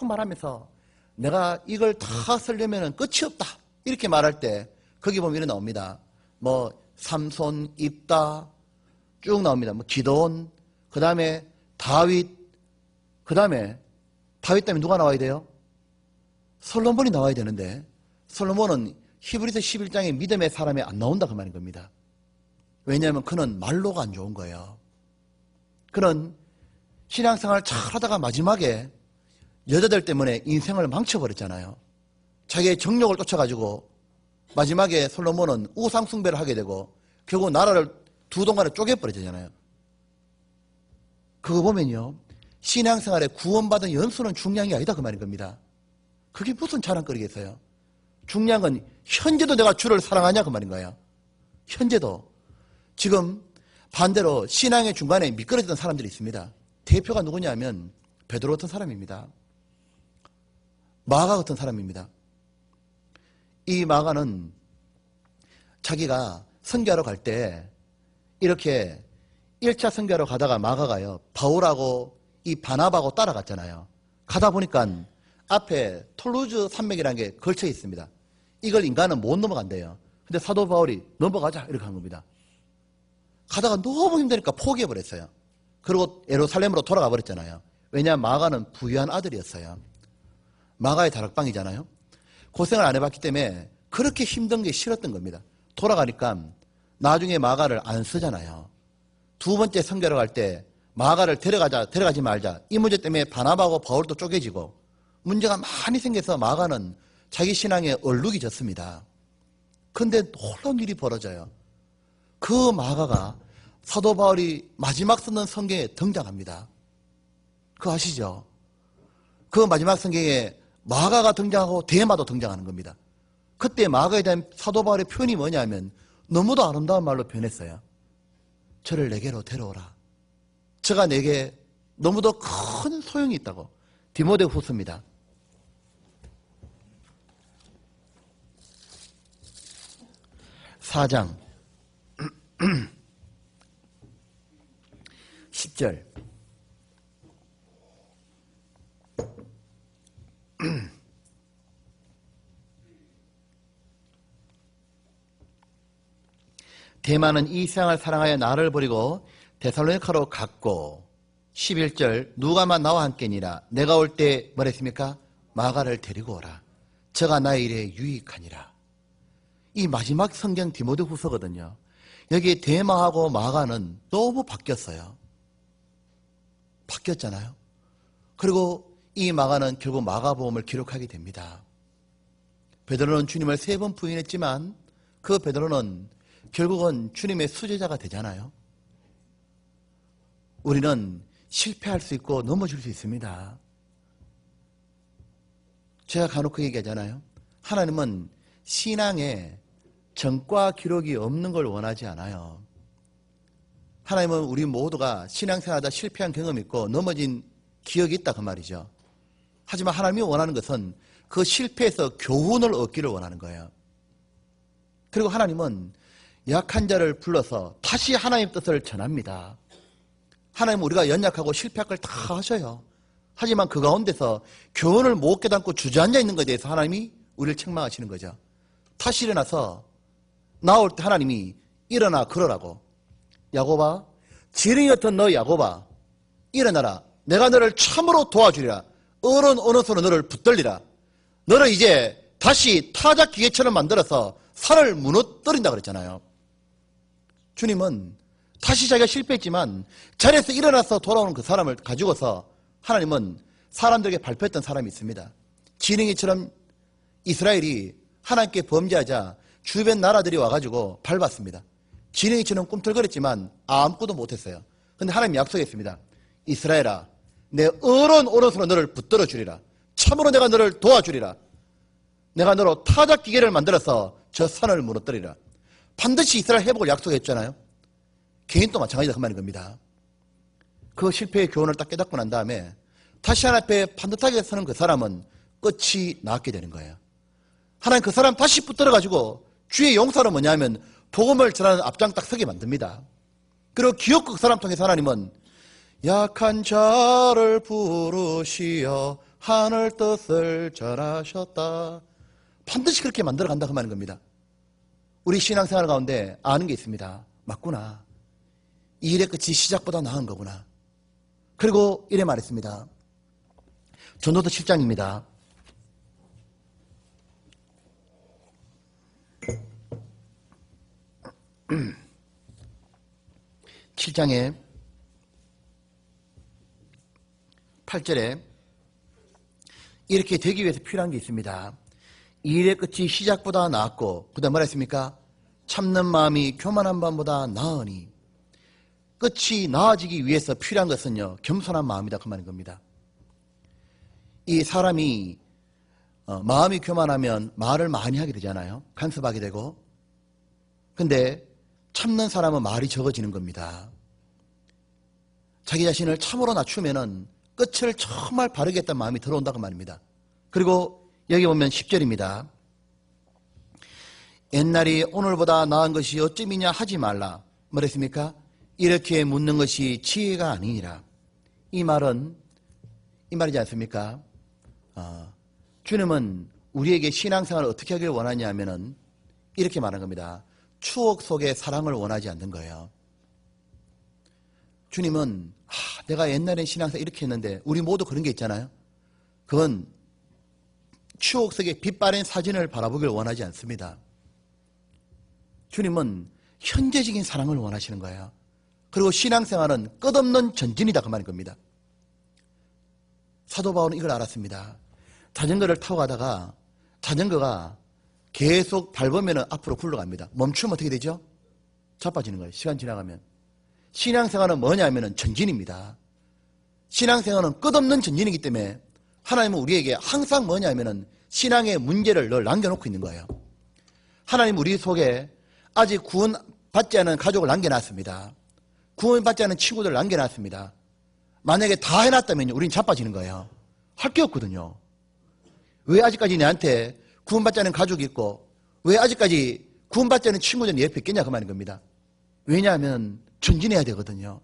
말하면서 내가 이걸 다 쓰려면 끝이 없다. 이렇게 말할 때 거기 보면 이렇게 나옵니다. 뭐 삼손, 입다 쭉 나옵니다. 뭐 기도온, 그 다음에 다윗, 그 다음에 다윗 다음에 누가 나와야 돼요? 솔로몬이 나와야 되는데 솔로몬은 히브리서 11장에 믿음의 사람이 안 나온다 그 말인 겁니다. 왜냐하면 그는 말로가 안 좋은 거예요. 그는 신앙생활 잘 하다가 마지막에 여자들 때문에 인생을 망쳐버렸잖아요. 자기의 정욕을 쫓아가지고 마지막에 솔로몬은 우상숭배를 하게 되고 결국 나라를 두 동안에 쪼개버렸잖아요. 그거 보면요. 신앙생활에 구원받은 연수는 중요한 게 아니다 그 말인 겁니다. 그게 무슨 자랑거리겠어요. 중요한 건 현재도 내가 주를 사랑하냐 그 말인 거예요. 현재도. 지금 반대로 신앙의 중간에 미끄러지던 사람들이 있습니다. 대표가 누구냐면 베드로 같은 사람입니다. 마가 같은 사람입니다. 이 마가는 자기가 선교하러 갈 때 이렇게 1차 선교하러 가다가 마가가요. 바울하고 이 바나바하고 따라갔잖아요. 가다 보니까 앞에 톨루즈 산맥이라는 게 걸쳐 있습니다. 이걸 인간은 못 넘어간대요. 근데 사도 바울이 넘어가자 이렇게 한 겁니다. 가다가 너무 힘드니까 포기해버렸어요. 그리고 예루살렘으로 돌아가 버렸잖아요. 왜냐하면 마가는 부유한 아들이었어요. 마가의 다락방이잖아요. 고생을 안 해봤기 때문에 그렇게 힘든 게 싫었던 겁니다. 돌아가니까 나중에 마가를 안 쓰잖아요. 두 번째 선교를 갈 때 마가를 데려가지 말자. 이 문제 때문에 바나바하고 바울도 쪼개지고 문제가 많이 생겨서 마가는 자기 신앙에 얼룩이 졌습니다. 그런데 놀라운 일이 벌어져요. 그 마가가 사도 바울이 마지막 쓰는 성경에 등장합니다. 그거 아시죠? 그 마지막 성경에 마가가 등장하고 데마도 등장하는 겁니다. 그때 마가에 대한 사도 바울의 표현이 뭐냐면 너무도 아름다운 말로 표현했어요. 저를 내게로 데려오라. 저가 내게 너무도 큰 소용이 있다고. 디모데후서입니다. (4장) 10절 대만은 이 세상을 사랑하여 나를 버리고 데살로니가로 갔고 11절 누가만 나와 함께니라. 내가 올 때 뭐랬습니까? 마가를 데리고 오라. 저가 나의 일에 유익하니라. 이 마지막 성경 디모데후서거든요. 여기 대마하고 마가는 너무 바뀌었어요. 바뀌었잖아요. 그리고 이 마가는 결국 마가복음을 기록하게 됩니다. 베드로는 주님을 3번 부인했지만 그 베드로는 결국은 주님의 수제자가 되잖아요. 우리는 실패할 수 있고 넘어질 수 있습니다. 제가 간혹 그 얘기하잖아요. 하나님은 신앙에 전과 기록이 없는 걸 원하지 않아요. 하나님은 우리 모두가 신앙생활하다 실패한 경험이 있고 넘어진 기억이 있다 그 말이죠. 하지만 하나님이 원하는 것은 그 실패에서 교훈을 얻기를 원하는 거예요. 그리고 하나님은 약한 자를 불러서 다시 하나님의 뜻을 전합니다. 하나님은 우리가 연약하고 실패할 걸 다 하셔요. 하지만 그 가운데서 교훈을 못 깨닫고 주저앉아 있는 것에 대해서 하나님이 우리를 책망하시는 거죠. 다시 일어나서 나올 때 하나님이 일어나 걸으라고. 야곱아, 지렁이 같은 너 야곱아, 일어나라. 내가 너를 참으로 도와주리라. 어른 어느 손으로 너를 붙들리라. 너를 이제 다시 타작 기계처럼 만들어서 산을 무너뜨린다 그랬잖아요. 주님은 다시 자기가 실패했지만 자리에서 일어나서 돌아오는 그 사람을 가지고서 하나님은 사람들에게 발표했던 사람이 있습니다. 지렁이처럼 이스라엘이 하나님께 범죄하자 주변 나라들이 와가지고 밟았습니다. 지렁이처럼 꿈틀거렸지만 아무것도 못했어요. 그런데 하나님이 약속했습니다. 이스라엘아, 내 어른 오른손으로 너를 붙들어 주리라. 참으로 내가 너를 도와주리라. 내가 너로 타작 기계를 만들어서 저 산을 무너뜨리라. 반드시 이스라엘 회복을 약속했잖아요. 개인도 마찬가지다 그 말인 겁니다. 그 실패의 교훈을 딱 깨닫고 난 다음에 다시 하나님 앞에 반듯하게 서는 그 사람은 끝이 나게 되는 거예요. 하나님 그 사람 다시 붙들어가지고 주의 용사로 뭐냐면 복음을 전하는 앞장 딱 서게 만듭니다. 그리고 기업국 그 사람 통해서 하나님은 약한 자를 부르시어 하늘 뜻을 전하셨다. 반드시 그렇게 만들어간다 그 말인 겁니다. 우리 신앙생활 가운데 아는 게 있습니다. 맞구나. 이 일의 끝이 시작보다 나은 거구나. 그리고 이래 말했습니다. 전도서 7장입니다. 7장에 8절에 이렇게 되기 위해서 필요한 게 있습니다. 이 일의 끝이 시작보다 나았고 그 다음 뭐라 했습니까? 참는 마음이 교만한 마음보다 나으니. 끝이 나아지기 위해서 필요한 것은요, 겸손한 마음이다 그 말인 겁니다. 이 사람이 마음이 교만하면 말을 많이 하게 되잖아요. 간섭하게 되고. 근데 참는 사람은 말이 적어지는 겁니다. 자기 자신을 참으로 낮추면은 끝을 정말 바르게 했다는 마음이 들어온다 그 말입니다. 그리고 여기 보면 10절입니다. 옛날이 오늘보다 나은 것이 어찌미냐 하지 말라. 뭐랬습니까? 이렇게 묻는 것이 지혜가 아니니라. 이 말은 이 말이지 않습니까? 주님은 우리에게 신앙생활을 어떻게 하길 원하냐 하면은 이렇게 말한 겁니다. 추억 속의 사랑을 원하지 않는 거예요. 주님은 내가 옛날엔 신앙생활 이렇게 했는데 우리 모두 그런 게 있잖아요. 그건 추억 속의 빛바랜 사진을 바라보길 원하지 않습니다. 주님은 현재적인 사랑을 원하시는 거예요. 그리고 신앙생활은 끝없는 전진이다 그 말인 겁니다. 사도 바울은 이걸 알았습니다. 자전거를 타고 가다가 자전거가 계속 밟으면 앞으로 굴러갑니다. 멈추면 어떻게 되죠? 자빠지는 거예요. 시간 지나가면. 신앙생활은 뭐냐면 전진입니다. 신앙생활은 끝없는 전진이기 때문에 하나님은 우리에게 항상 뭐냐면 신앙의 문제를 늘 남겨놓고 있는 거예요. 하나님 우리 속에 아직 구원받지 않은 가족을 남겨놨습니다. 구원받지 않은 친구들을 남겨놨습니다. 만약에 다 해놨다면 우린 자빠지는 거예요. 할 게 없거든요. 왜 아직까지 내한테 구원받지 않은 가족이 있고 왜 아직까지 구원받지 않은 친구들이 옆에 있겠냐 그 말인 겁니다. 왜냐하면 전진해야 되거든요.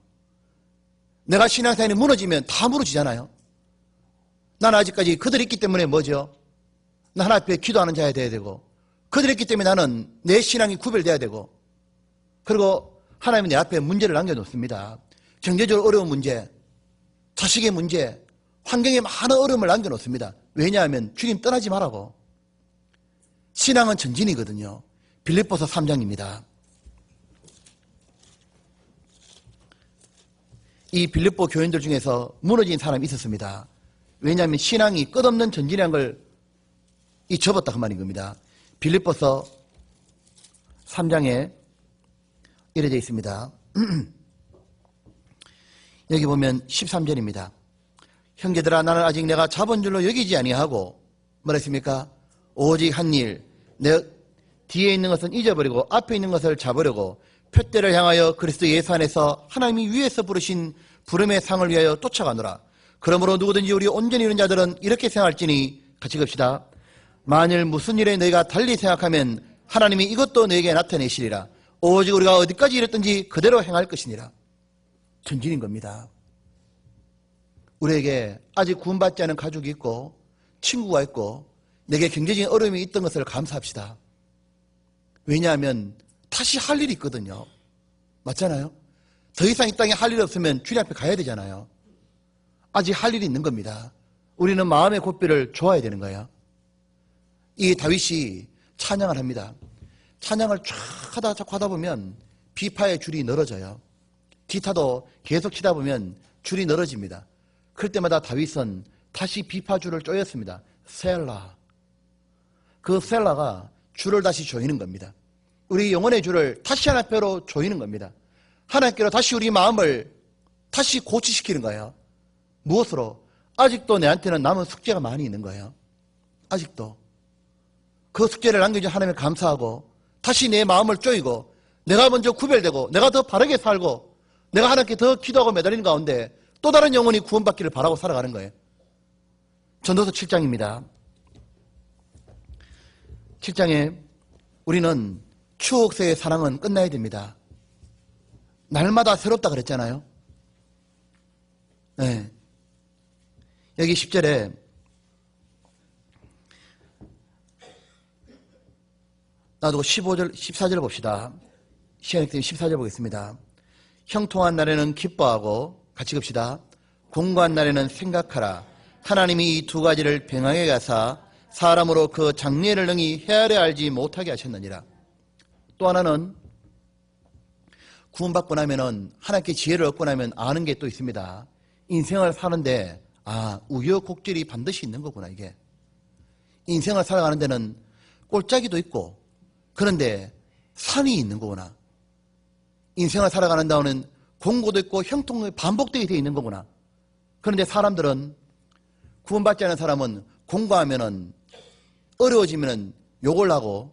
내가 신앙생활이 무너지면 다 무너지잖아요. 나는 아직까지 그들이 있기 때문에 뭐죠? 나 하나님 앞에 기도하는 자야 돼야 되고 그들이 있기 때문에 나는 내 신앙이 구별돼야 되고 그리고 하나님은 내 앞에 문제를 남겨놓습니다. 경제적으로 어려운 문제, 자식의 문제, 환경에 많은 어려움을 남겨놓습니다. 왜냐하면 주님 떠나지 말라고. 신앙은 전진이거든요. 빌립보서 3장입니다. 이 빌립보 교인들 중에서 무너진 사람이 있었습니다. 왜냐하면 신앙이 끝없는 전진이라는 걸 접었다 그 말인 겁니다. 빌립보서 3장에 이래 되어 있습니다. 여기 보면 13절입니다. 형제들아, 나는 아직 내가 잡은 줄로 여기지 아니하고 뭐라 했습니까? 오직 한 일, 내 뒤에 있는 것은 잊어버리고 앞에 있는 것을 잡으려고 표대를 향하여 그리스도 예수 안에서 하나님이 위에서 부르신 부름의 상을 위하여 쫓아가노라. 그러므로 누구든지 우리 온전히 이룬 자들은 이렇게 생각할지니, 같이 갑시다. 만일 무슨 일에 너희가 달리 생각하면 하나님이 이것도 너에게 나타내시리라. 오직 우리가 어디까지 이랬든지 그대로 행할 것이니라. 전진인 겁니다. 우리에게 아직 구원받지 않은 가족이 있고 친구가 있고 내게 경제적인 어려움이 있던 것을 감사합시다. 왜냐하면 다시 할 일이 있거든요. 맞잖아요? 더 이상 이 땅에 할 일이 없으면 주님 앞에 가야 되잖아요. 아직 할 일이 있는 겁니다. 우리는 마음의 고삐를 좋아야 되는 거예요. 이 다윗이 찬양을 합니다. 찬양을 쫙 하다 보면 비파의 줄이 늘어져요. 기타도 계속 치다 보면 줄이 늘어집니다. 그럴 때마다 다윗은 다시 비파줄을 쪼였습니다. 셀라. 그 셀라가 줄을 다시 조이는 겁니다. 우리 영혼의 줄을 다시 하나님께로 조이는 겁니다. 하나님께로 다시 우리 마음을 다시 고치시키는 거예요. 무엇으로? 아직도 내한테는 남은 숙제가 많이 있는 거예요. 아직도. 그 숙제를 남겨준 하나님에 감사하고 다시 내 마음을 쪼이고 내가 먼저 구별되고 내가 더 바르게 살고 내가 하나님께 더 기도하고 매달리는 가운데 또 다른 영혼이 구원받기를 바라고 살아가는 거예요. 전도서 7장입니다. 7장에 우리는 추억세의 사랑은 끝나야 됩니다. 날마다 새롭다 그랬잖아요. 네. 여기 10절에 놔두고 15절, 14절 봅시다. 시간이 때문에 14절 보겠습니다. 형통한 날에는 기뻐하고, 같이 갑시다. 공고한 날에는 생각하라. 하나님이 이 두 가지를 병하게 가사 사람으로 그 장래를 능히 헤아려 알지 못하게 하셨느니라. 또 하나는 구원받고 나면은 하나님께 지혜를 얻고 나면 아는 게 또 있습니다. 인생을 사는데 우여곡절이 반드시 있는 거구나. 이게 인생을 살아가는 데는 꼴짜기도 있고 그런데 산이 있는 거구나. 인생을 살아가는 데는 공고도 있고 형통이 반복되게 되어 있는 거구나. 그런데 사람들은 구원받지 않은 사람은 공고하면은 어려워지면은 욕을 하고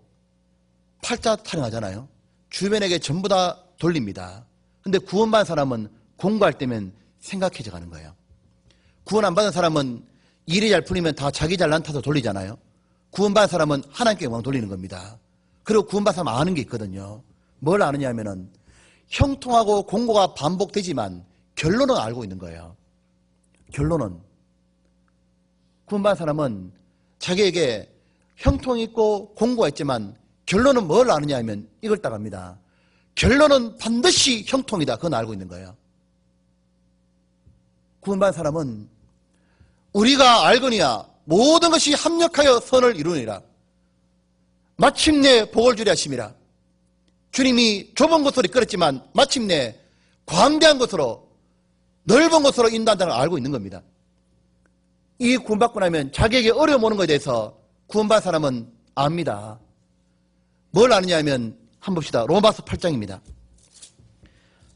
팔자 타령하잖아요. 주변에게 전부 다 돌립니다. 근데 구원받은 사람은 공고할 때면 생각해져 가는 거예요. 구원 안 받은 사람은 일이 잘 풀리면 다 자기 잘난 탓을 돌리잖아요. 구원받은 사람은 하나님께 영광 돌리는 겁니다. 그리고 구원받은 사람은 아는 게 있거든요. 뭘 아느냐 하면은 형통하고 공고가 반복되지만 결론은 알고 있는 거예요. 결론은 구원받은 사람은 자기에게 형통이 있고 공고가 있지만 결론은 뭘 아느냐 하면 이걸 딱 압니다. 결론은 반드시 형통이다. 그건 알고 있는 거예요. 구원받은 사람은 우리가 알거니와 모든 것이 합력하여 선을 이루니라. 마침내 복을 주리 하심이라. 주님이 좁은 곳으로 이끌었지만 마침내 광대한 곳으로 넓은 곳으로 인도한다는 걸 알고 있는 겁니다. 이 구원받고 나면 자기에게 어려움 오는 것에 대해서 구원받은 사람은 압니다. 뭘 아느냐 하면 한번 봅시다. 로마서 8장입니다.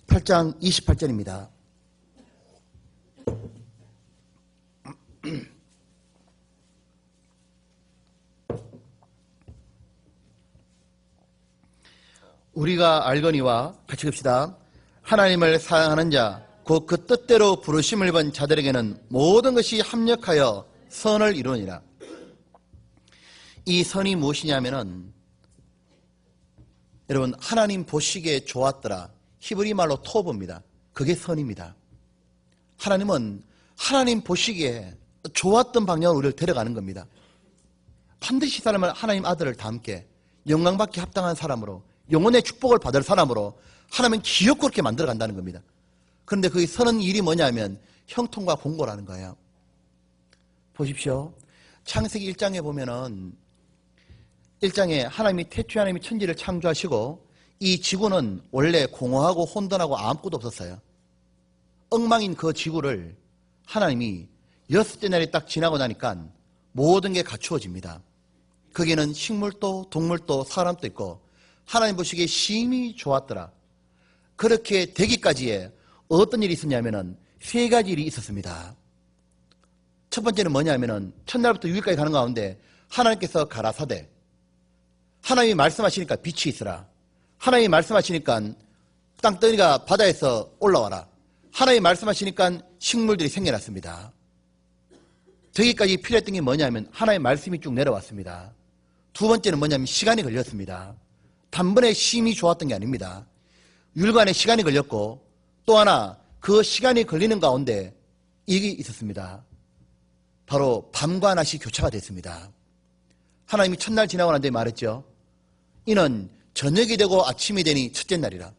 8장 28절입니다. 우리가 알거니와 같이 봅시다. 하나님을 사랑하는 자, 곧 그 뜻대로 부르심을 입은 자들에게는 모든 것이 합력하여 선을 이루니라. 이 선이 무엇이냐면은 여러분 하나님 보시기에 좋았더라. 히브리 말로 토브입니다. 그게 선입니다. 하나님은 하나님 보시기에 좋았던 방향으로 우리를 데려가는 겁니다. 반드시 이 사람을 하나님 아들을 닮게 영광받기 합당한 사람으로 영혼의 축복을 받을 사람으로 하나님은 기어코 그렇게 만들어 간다는 겁니다. 그런데 그 서는 일이 뭐냐면 형통과 공고라는 거예요. 보십시오. 창세기 1장에 보면은 1장에 하나님이 태초에 하나님이 천지를 창조하시고 이 지구는 원래 공허하고 혼돈하고 아무것도 없었어요. 엉망인 그 지구를 하나님이 6째 날이 딱 지나고 나니까 모든 게 갖추어집니다. 거기는 식물도 동물도 사람도 있고 하나님 보시기에 심히 좋았더라. 그렇게 되기까지에 어떤 일이 있었냐면은 3가지 일이 있었습니다. 첫 번째는 뭐냐면은 첫날부터 6일까지 가는 가운데 하나님께서 가라사대, 하나님이 말씀하시니까 빛이 있으라, 하나님이 말씀하시니까 땅덩이가 바다에서 올라와라, 하나님이 말씀하시니까 식물들이 생겨났습니다. 되기까지 필요했던 게 뭐냐면 하나님의 말씀이 쭉 내려왔습니다. 두 번째는 뭐냐면 시간이 걸렸습니다. 단번에 심히 좋았던 게 아닙니다. 율간의 시간이 걸렸고 또 하나 그 시간이 걸리는 가운데 이게 있었습니다. 바로 밤과 낮이 교차가 됐습니다. 하나님이 첫날 지나고 난 뒤에 말했죠. 이는 저녁이 되고 아침이 되니 첫째 날이라.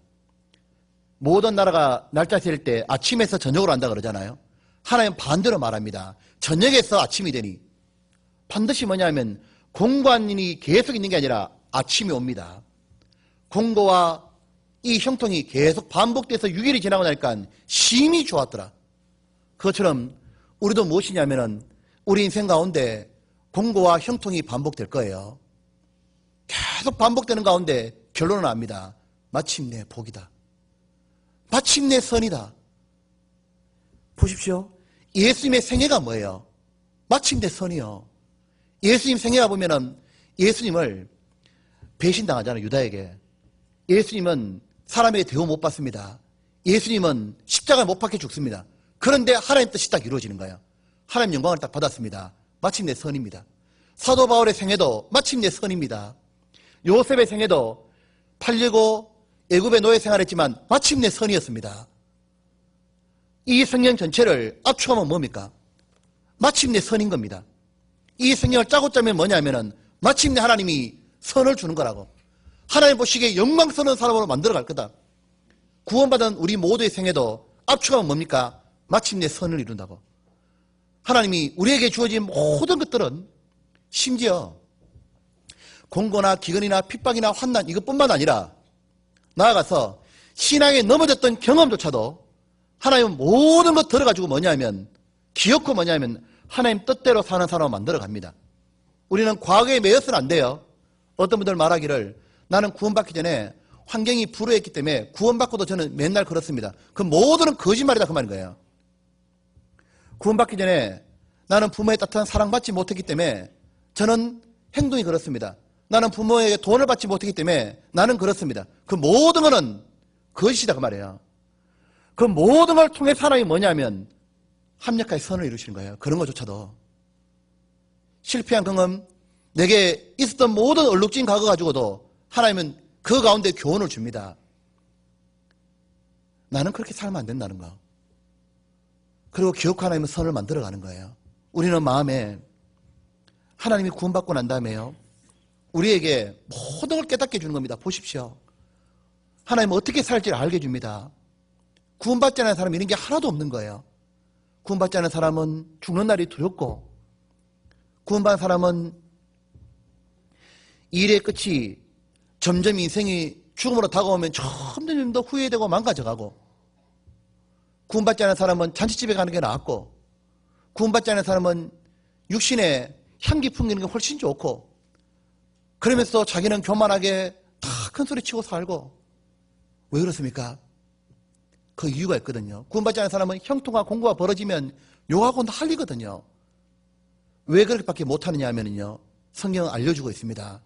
모든 나라가 날짜 셀 때 아침에서 저녁으로 한다 그러잖아요. 하나님은 반대로 말합니다. 저녁에서 아침이 되니. 반드시 뭐냐면 공고한일이 계속 있는 게 아니라 아침이 옵니다. 공고와 이 형통이 계속 반복돼서 6일이 지나고 나니까 심히 좋았더라. 그것처럼 우리도 무엇이냐면은 우리 인생 가운데 공고와 형통이 반복될 거예요. 계속 반복되는 가운데 결론은 압니다. 마침내 복이다. 마침내 선이다. 보십시오. 예수님의 생애가 뭐예요? 마침내 선이요. 예수님 생애가 보면은 예수님을 배신당하잖아요. 유다에게. 예수님은 사람에게 대우 못 받습니다. 예수님은 십자가에 못 박혀 죽습니다. 그런데 하나님 뜻이 딱 이루어지는 거예요. 하나님 영광을 딱 받았습니다. 마침내 선입니다. 사도 바울의 생애도 마침내 선입니다. 요셉의 생애도 팔리고 애굽의 노예 생활했지만 마침내 선이었습니다. 이 성경 전체를 압축하면 뭡니까? 마침내 선인 겁니다. 이 성경을 짜고 짜면 뭐냐면은 마침내 하나님이 선을 주는 거라고. 하나님 보시기에 영광스러운 사람으로 만들어갈 거다. 구원받은 우리 모두의 생애도 압축하면 뭡니까? 마침내 선을 이룬다고. 하나님이 우리에게 주어진 모든 것들은 심지어 공고나 기근이나 핍박이나 환난 이것뿐만 아니라 나아가서 신앙에 넘어졌던 경험조차도 하나님은 모든 것 들어가지고 뭐냐면 기어코 뭐냐면 하나님 뜻대로 사는 사람을 만들어갑니다. 우리는 과거에 매여서는 안 돼요. 어떤 분들 말하기를 나는 구원받기 전에 환경이 불우했기 때문에 구원받고도 저는 맨날 그렇습니다. 그 모두는 거짓말이다 그 말인 거예요. 구원받기 전에 나는 부모의 따뜻한 사랑받지 못했기 때문에 저는 행동이 그렇습니다. 나는 부모에게 돈을 받지 못했기 때문에 나는 그렇습니다. 그 모든 것은 거짓이다 그 말이에요. 그 모든 걸 통해 사람이 뭐냐면 합력하여 선을 이루시는 거예요. 그런 것조차도. 실패한 경험, 내게 있었던 모든 얼룩진 과거 가지고도 하나님은 그 가운데 교훈을 줍니다. 나는 그렇게 살면 안 된다는 거. 그리고 기억하고 하나님은 선을 만들어가는 거예요. 우리는 마음에 하나님이 구원받고 난 다음에요. 우리에게 모든 걸 깨닫게 해주는 겁니다. 보십시오. 하나님은 어떻게 살지를 알게 해줍니다. 구원받지 않은 사람은 이런 게 하나도 없는 거예요. 구원받지 않은 사람은 죽는 날이 두렵고 구원받은 사람은 일의 끝이 점점 인생이 죽음으로 다가오면 점점 더 후회되고 망가져가고 구원받지 않은 사람은 잔치집에 가는 게 나았고 구원받지 않은 사람은 육신에 향기 풍기는 게 훨씬 좋고 그러면서 자기는 교만하게 다 큰 소리 치고 살고 왜 그렇습니까? 그 이유가 있거든요. 구원받지 않은 사람은 형통과 공고가 벌어지면 욕하고 난리거든요. 왜 그렇게밖에 못하느냐 하면요. 성경은 알려주고 있습니다.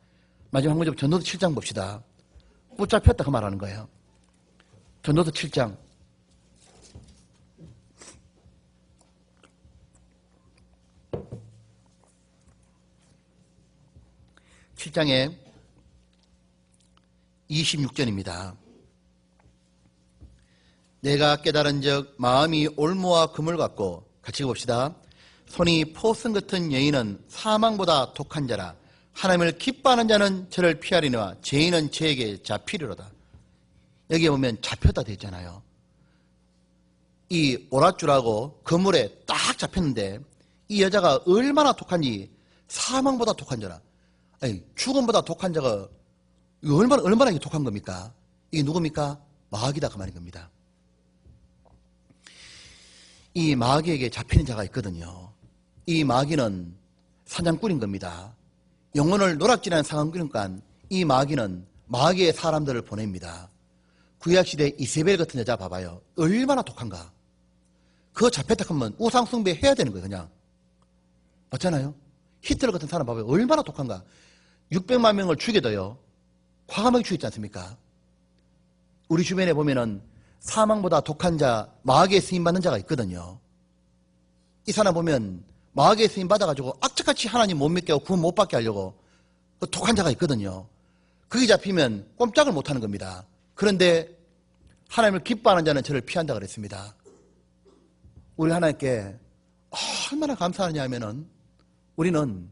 마지막 한 문제 전도서 7장 봅시다. 붙잡혔다 그 말하는 거예요. 전도서 7장. 7장에 26절입니다. 내가 깨달은 적 마음이 올무와 금을 같고 같이 봅시다. 손이 포승 같은 여인은 사망보다 독한 자라 하나님을 기뻐하는 자는 저를 피하리니와 죄인은 저에게 잡히리로다. 여기에 보면 잡혔다 되어 있잖아요. 이 오랏줄하고 그물에 딱 잡혔는데 이 여자가 얼마나 독한지, 사망보다 독한 자라. 아니, 죽음보다 독한 자가 얼마나 이게 독한 겁니까? 이게 누굽니까? 마귀다 그 말인 겁니다. 이 마귀에게 잡히는 자가 있거든요. 이 마귀는 사냥꾼인 겁니다. 영혼을 노락질하는 사냥꾼이니까 이 마귀는 마귀의 사람들을 보냅니다. 구약시대 이세벨 같은 여자 봐봐요. 얼마나 독한가. 그거 잡혔다 하면 우상숭배 해야 되는 거예요. 그냥. 맞잖아요. 히틀러 같은 사람 봐봐요. 얼마나 독한가. 600만 명을 죽여도요. 과감하게 죽였지 않습니까? 우리 주변에 보면은 사망보다 독한 자, 마귀에 쓰임받는 자가 있거든요. 이 사람 보면 마귀에 쓰임받아가지고 악착같이 하나님 못 믿게 하고 구원 못 받게 하려고 그 독한 자가 있거든요. 그게 잡히면 꼼짝을 못하는 겁니다. 그런데 하나님을 기뻐하는 자는 저를 피한다 그랬습니다. 우리 하나님께 얼마나 감사하냐 하면은 우리는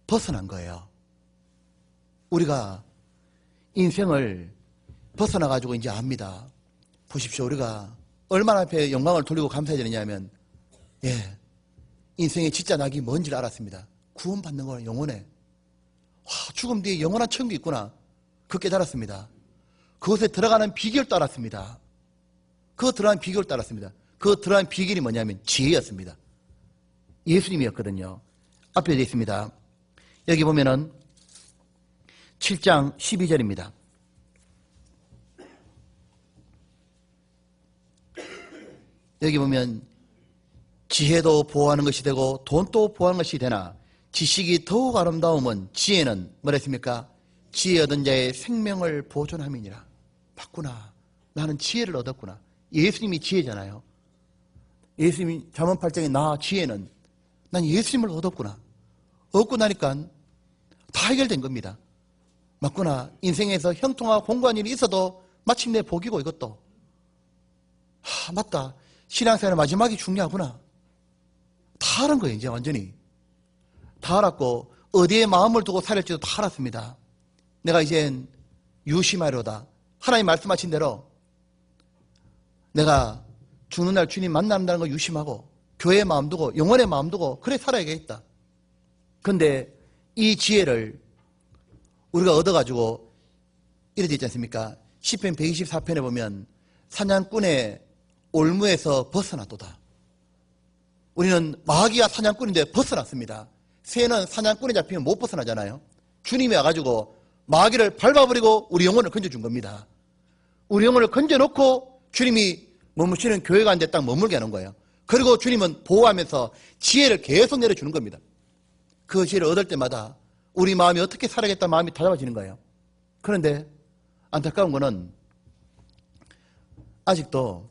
벗어난 거예요. 우리가 인생을 벗어나가지고 이제 압니다. 보십시오. 우리가 얼마나 앞에 영광을 돌리고 감사해야 되느냐 하면, 인생의 진짜 낙이 뭔지를 알았습니다. 구원받는 거는 영원해. 죽음 뒤에 영원한 천국이 있구나. 그거 깨달았습니다. 그것에 들어가는 비결도 알았습니다. 그 들어가는 비결도 알았습니다. 그 들어가는 비결이 뭐냐면 지혜였습니다. 예수님이었거든요. 앞에 되어 있습니다. 여기 보면은 7장 12절입니다. 여기 보면 지혜도 보호하는 것이 되고 돈도 보호하는 것이 되나 지식이 더욱 아름다움은 지혜는 뭐랬습니까? 지혜 얻은 자의 생명을 보존함이니라. 맞구나. 나는 지혜를 얻었구나. 예수님이 지혜잖아요. 예수님이 잠언 8장에 나 지혜는 난 예수님을 얻었구나. 얻고 나니까 다 해결된 겁니다. 맞구나. 인생에서 형통하고 공고한 일이 있어도 마침내 복이고 이것도. 맞다. 신앙생활의 마지막이 중요하구나. 다 알은 거예요. 이제 완전히. 다 알았고 어디에 마음을 두고 살을지도 다 알았습니다. 내가 이젠 유심하려다. 하나님 말씀하신 대로 내가 죽는 날 주님 만난다는 거 유심하고 교회에 마음 두고 영혼에 마음 두고 그래 살아야겠다. 그런데 이 지혜를 우리가 얻어가지고 이래 되지 않습니까? 시편 124편에 보면 사냥꾼의 올무에서 벗어났도다. 우리는 마귀와 사냥꾼인데 벗어났습니다. 새는 사냥꾼에 잡히면 못 벗어나잖아요. 주님이 와가지고 마귀를 밟아버리고 우리 영혼을 건져준 겁니다. 우리 영혼을 건져놓고 주님이 머무시는 교회가 안 돼 딱 머물게 하는 거예요. 그리고 주님은 보호하면서 지혜를 계속 내려주는 겁니다. 그 지혜를 얻을 때마다 우리 마음이 어떻게 살아야겠다 마음이 다잡아지는 거예요. 그런데 안타까운 거는 아직도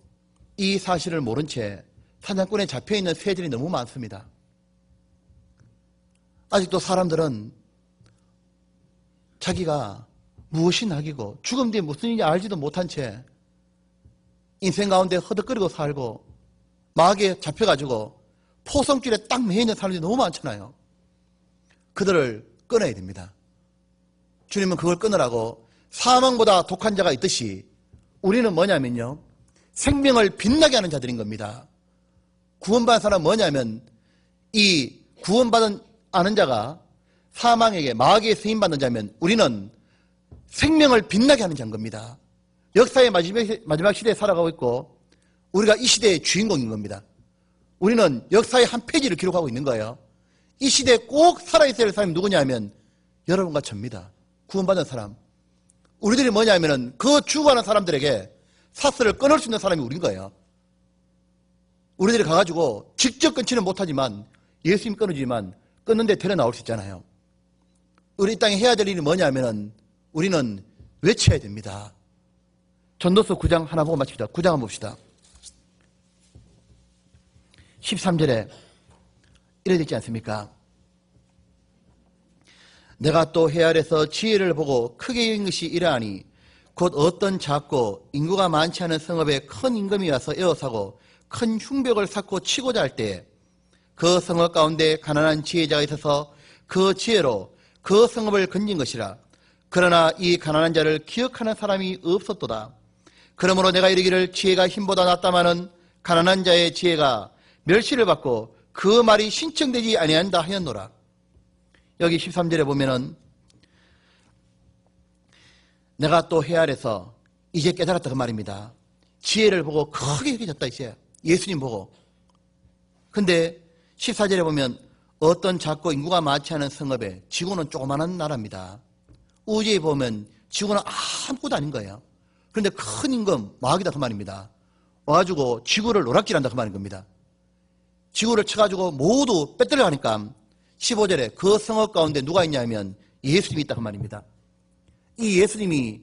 이 사실을 모른 채 사냥꾼에 잡혀있는 새들이 너무 많습니다. 아직도 사람들은 자기가 무엇이 낙이고 죽음 뒤에 무슨 일인지 알지도 못한 채 인생 가운데 허덕거리고 살고 마귀에 잡혀가지고 포성줄에 딱 매이는 사람들이 너무 많잖아요. 그들을 끊어야 됩니다. 주님은 그걸 끊으라고 사망보다 독한 자가 있듯이 우리는 뭐냐면요. 생명을 빛나게 하는 자들인 겁니다. 구원받은 사람은 뭐냐면 이 구원받은 아는 자가 사망에게 마귀에 쓰임받는 자면 우리는 생명을 빛나게 하는 자인 겁니다. 역사의 마지막 시대에 살아가고 있고 우리가 이 시대의 주인공인 겁니다. 우리는 역사의 한 페이지를 기록하고 있는 거예요. 이 시대에 꼭 살아있어야 할 사람이 누구냐 하면 여러분과 저입니다. 구원받은 사람. 우리들이 뭐냐면은 그 죽어가는 사람들에게 사슬을 끊을 수 있는 사람이 우린 거예요. 우리들이 가가지고 직접 끊지는 못하지만 예수님 끊어지지만 끊는데 데려 나올 수 있잖아요. 우리 이 땅에 해야 될 일이 뭐냐면은 우리는 외쳐야 됩니다. 전도서 9장 하나 보고 마칩니다. 9장 한번 봅시다. 13절에 이래 되지 않습니까? 내가 또 해 아래서 지혜를 보고 크게 여긴 것이 이러하니 곧 어떤 작고 인구가 많지 않은 성읍에 큰 임금이 와서 에워싸고 큰 흉벽을 쌓고 치고자 할 때 그 성읍 가운데 가난한 지혜자가 있어서 그 지혜로 그 성읍을 건진 것이라. 그러나 이 가난한 자를 기억하는 사람이 없었도다. 그러므로 내가 이르기를 지혜가 힘보다 낫다마는 가난한 자의 지혜가 멸시를 받고 그 말이 신청되지 아니한다 하였노라. 여기 13절에 보면은 내가 또 해 아래서 이제 깨달았다 그 말입니다. 지혜를 보고 크게 여겨졌다 이제 예수님 보고. 근데 14절에 보면 어떤 작고 인구가 많지 않은 성읍에, 지구는 조그마한 나라입니다. 우주에 보면 지구는 아무것도 아닌 거예요. 그런데 큰 임금 마귀다 그 말입니다. 와가지고 지구를 노략질한다 그 말인 겁니다. 지구를 쳐가지고 모두 빼뜨려 가니까 15절에 그 성읍 가운데 누가 있냐면 예수님이 있다 그 말입니다. 이 예수님이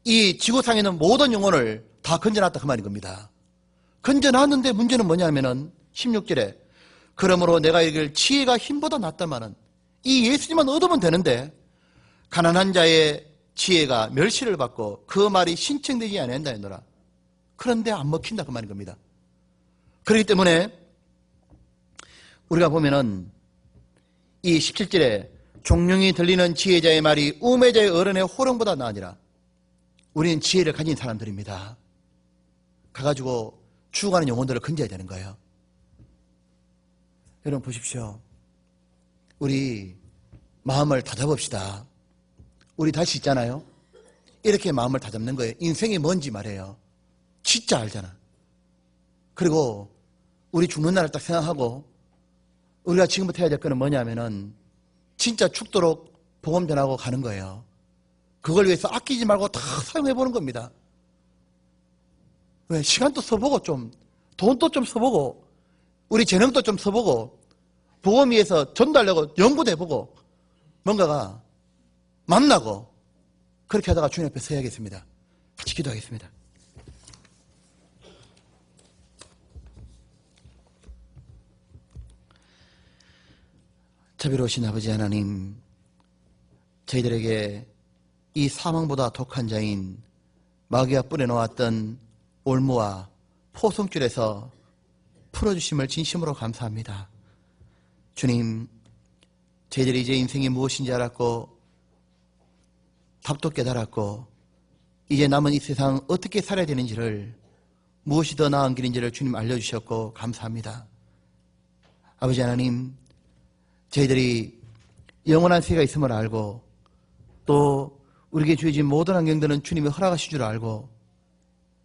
이 지구상에 있는 모든 영혼을 다 건져놨다 그 말인 겁니다. 건져놨는데 문제는 뭐냐면은 16절에 그러므로 내가 이르기를 지혜가 힘보다 낫다마는, 이 예수님만 얻으면 되는데 가난한 자의 지혜가 멸시를 받고 그 말이 신청되지 아니한다 했노라. 그런데 안 먹힌다 그 말인 겁니다. 그렇기 때문에 우리가 보면은 이 17절에 종용이 들리는 지혜자의 말이 우매자의 어른의 호령보다 나으니라. 우리는 지혜를 가진 사람들입니다. 가가지고 죽어가는 영혼들을 건져야 되는 거예요. 여러분 보십시오. 우리 마음을 다잡읍시다. 우리 다시 있잖아요. 이렇게 마음을 다잡는 거예요. 인생이 뭔지 말해요. 진짜 알잖아. 그리고 우리 죽는 날을 딱 생각하고 우리가 지금부터 해야 될 거는 뭐냐면은 진짜 죽도록 복음 전하고 가는 거예요. 그걸 위해서 아끼지 말고 다 사용해보는 겁니다. 왜? 시간도 써보고 좀, 돈도 좀 써보고, 우리 재능도 좀 써보고, 복음 위해서 전달하려고 연구도 해보고, 뭔가가 만나고, 그렇게 하다가 주님 앞에 서야겠습니다. 같이 기도하겠습니다. 자비로우신 아버지 하나님, 저희들에게 이 사망보다 독한 자인 마귀가 뿌려놓았던 올무와 포성줄에서 풀어주심을 진심으로 감사합니다. 주님, 저희들이 이제 인생이 무엇인지 알았고 답도 깨달았고 이제 남은 이 세상 어떻게 살아야 되는지를, 무엇이 더 나은 길인지를 주님 알려주셨고 감사합니다. 아버지 하나님, 저희들이 영원한 세계가 있음을 알고 또 우리에게 주어진 모든 환경들은 주님이 허락하신 줄 알고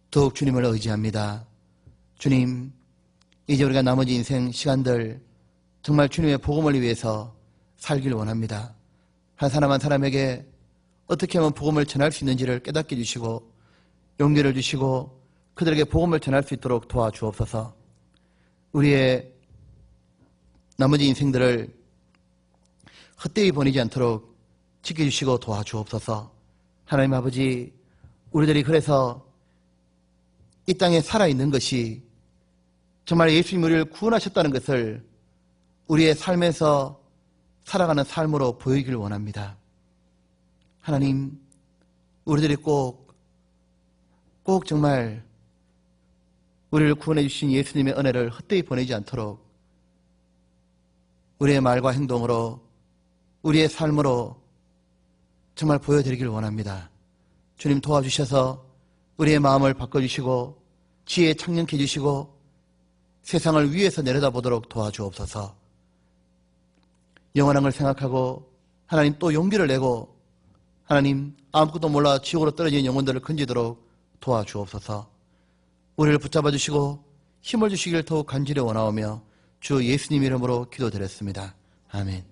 더욱 주님을 의지합니다. 주님, 이제 우리가 나머지 인생 시간들 정말 주님의 복음을 위해서 살길 원합니다. 한 사람 한 사람에게 어떻게 하면 복음을 전할 수 있는지를 깨닫게 해주시고 용기를 주시고 그들에게 복음을 전할 수 있도록 도와주옵소서. 우리의 나머지 인생들을 헛되이 보내지 않도록 지켜주시고 도와주옵소서. 하나님 아버지, 우리들이 그래서 이 땅에 살아있는 것이 정말 예수님 우리를 구원하셨다는 것을 우리의 삶에서 살아가는 삶으로 보이길 원합니다. 하나님, 우리들이 꼭 정말 우리를 구원해 주신 예수님의 은혜를 헛되이 보내지 않도록 우리의 말과 행동으로, 우리의 삶으로 정말 보여드리길 원합니다. 주님 도와주셔서 우리의 마음을 바꿔주시고 지혜에 창년케 해주시고 세상을 위에서 내려다보도록 도와주옵소서. 영원한 걸 생각하고 하나님 또 용기를 내고 하나님 아무것도 몰라 지옥으로 떨어진 영혼들을 건지도록 도와주옵소서. 우리를 붙잡아 주시고 힘을 주시길 더욱 간절히 원하오며 주 예수님 이름으로 기도드렸습니다. 아멘.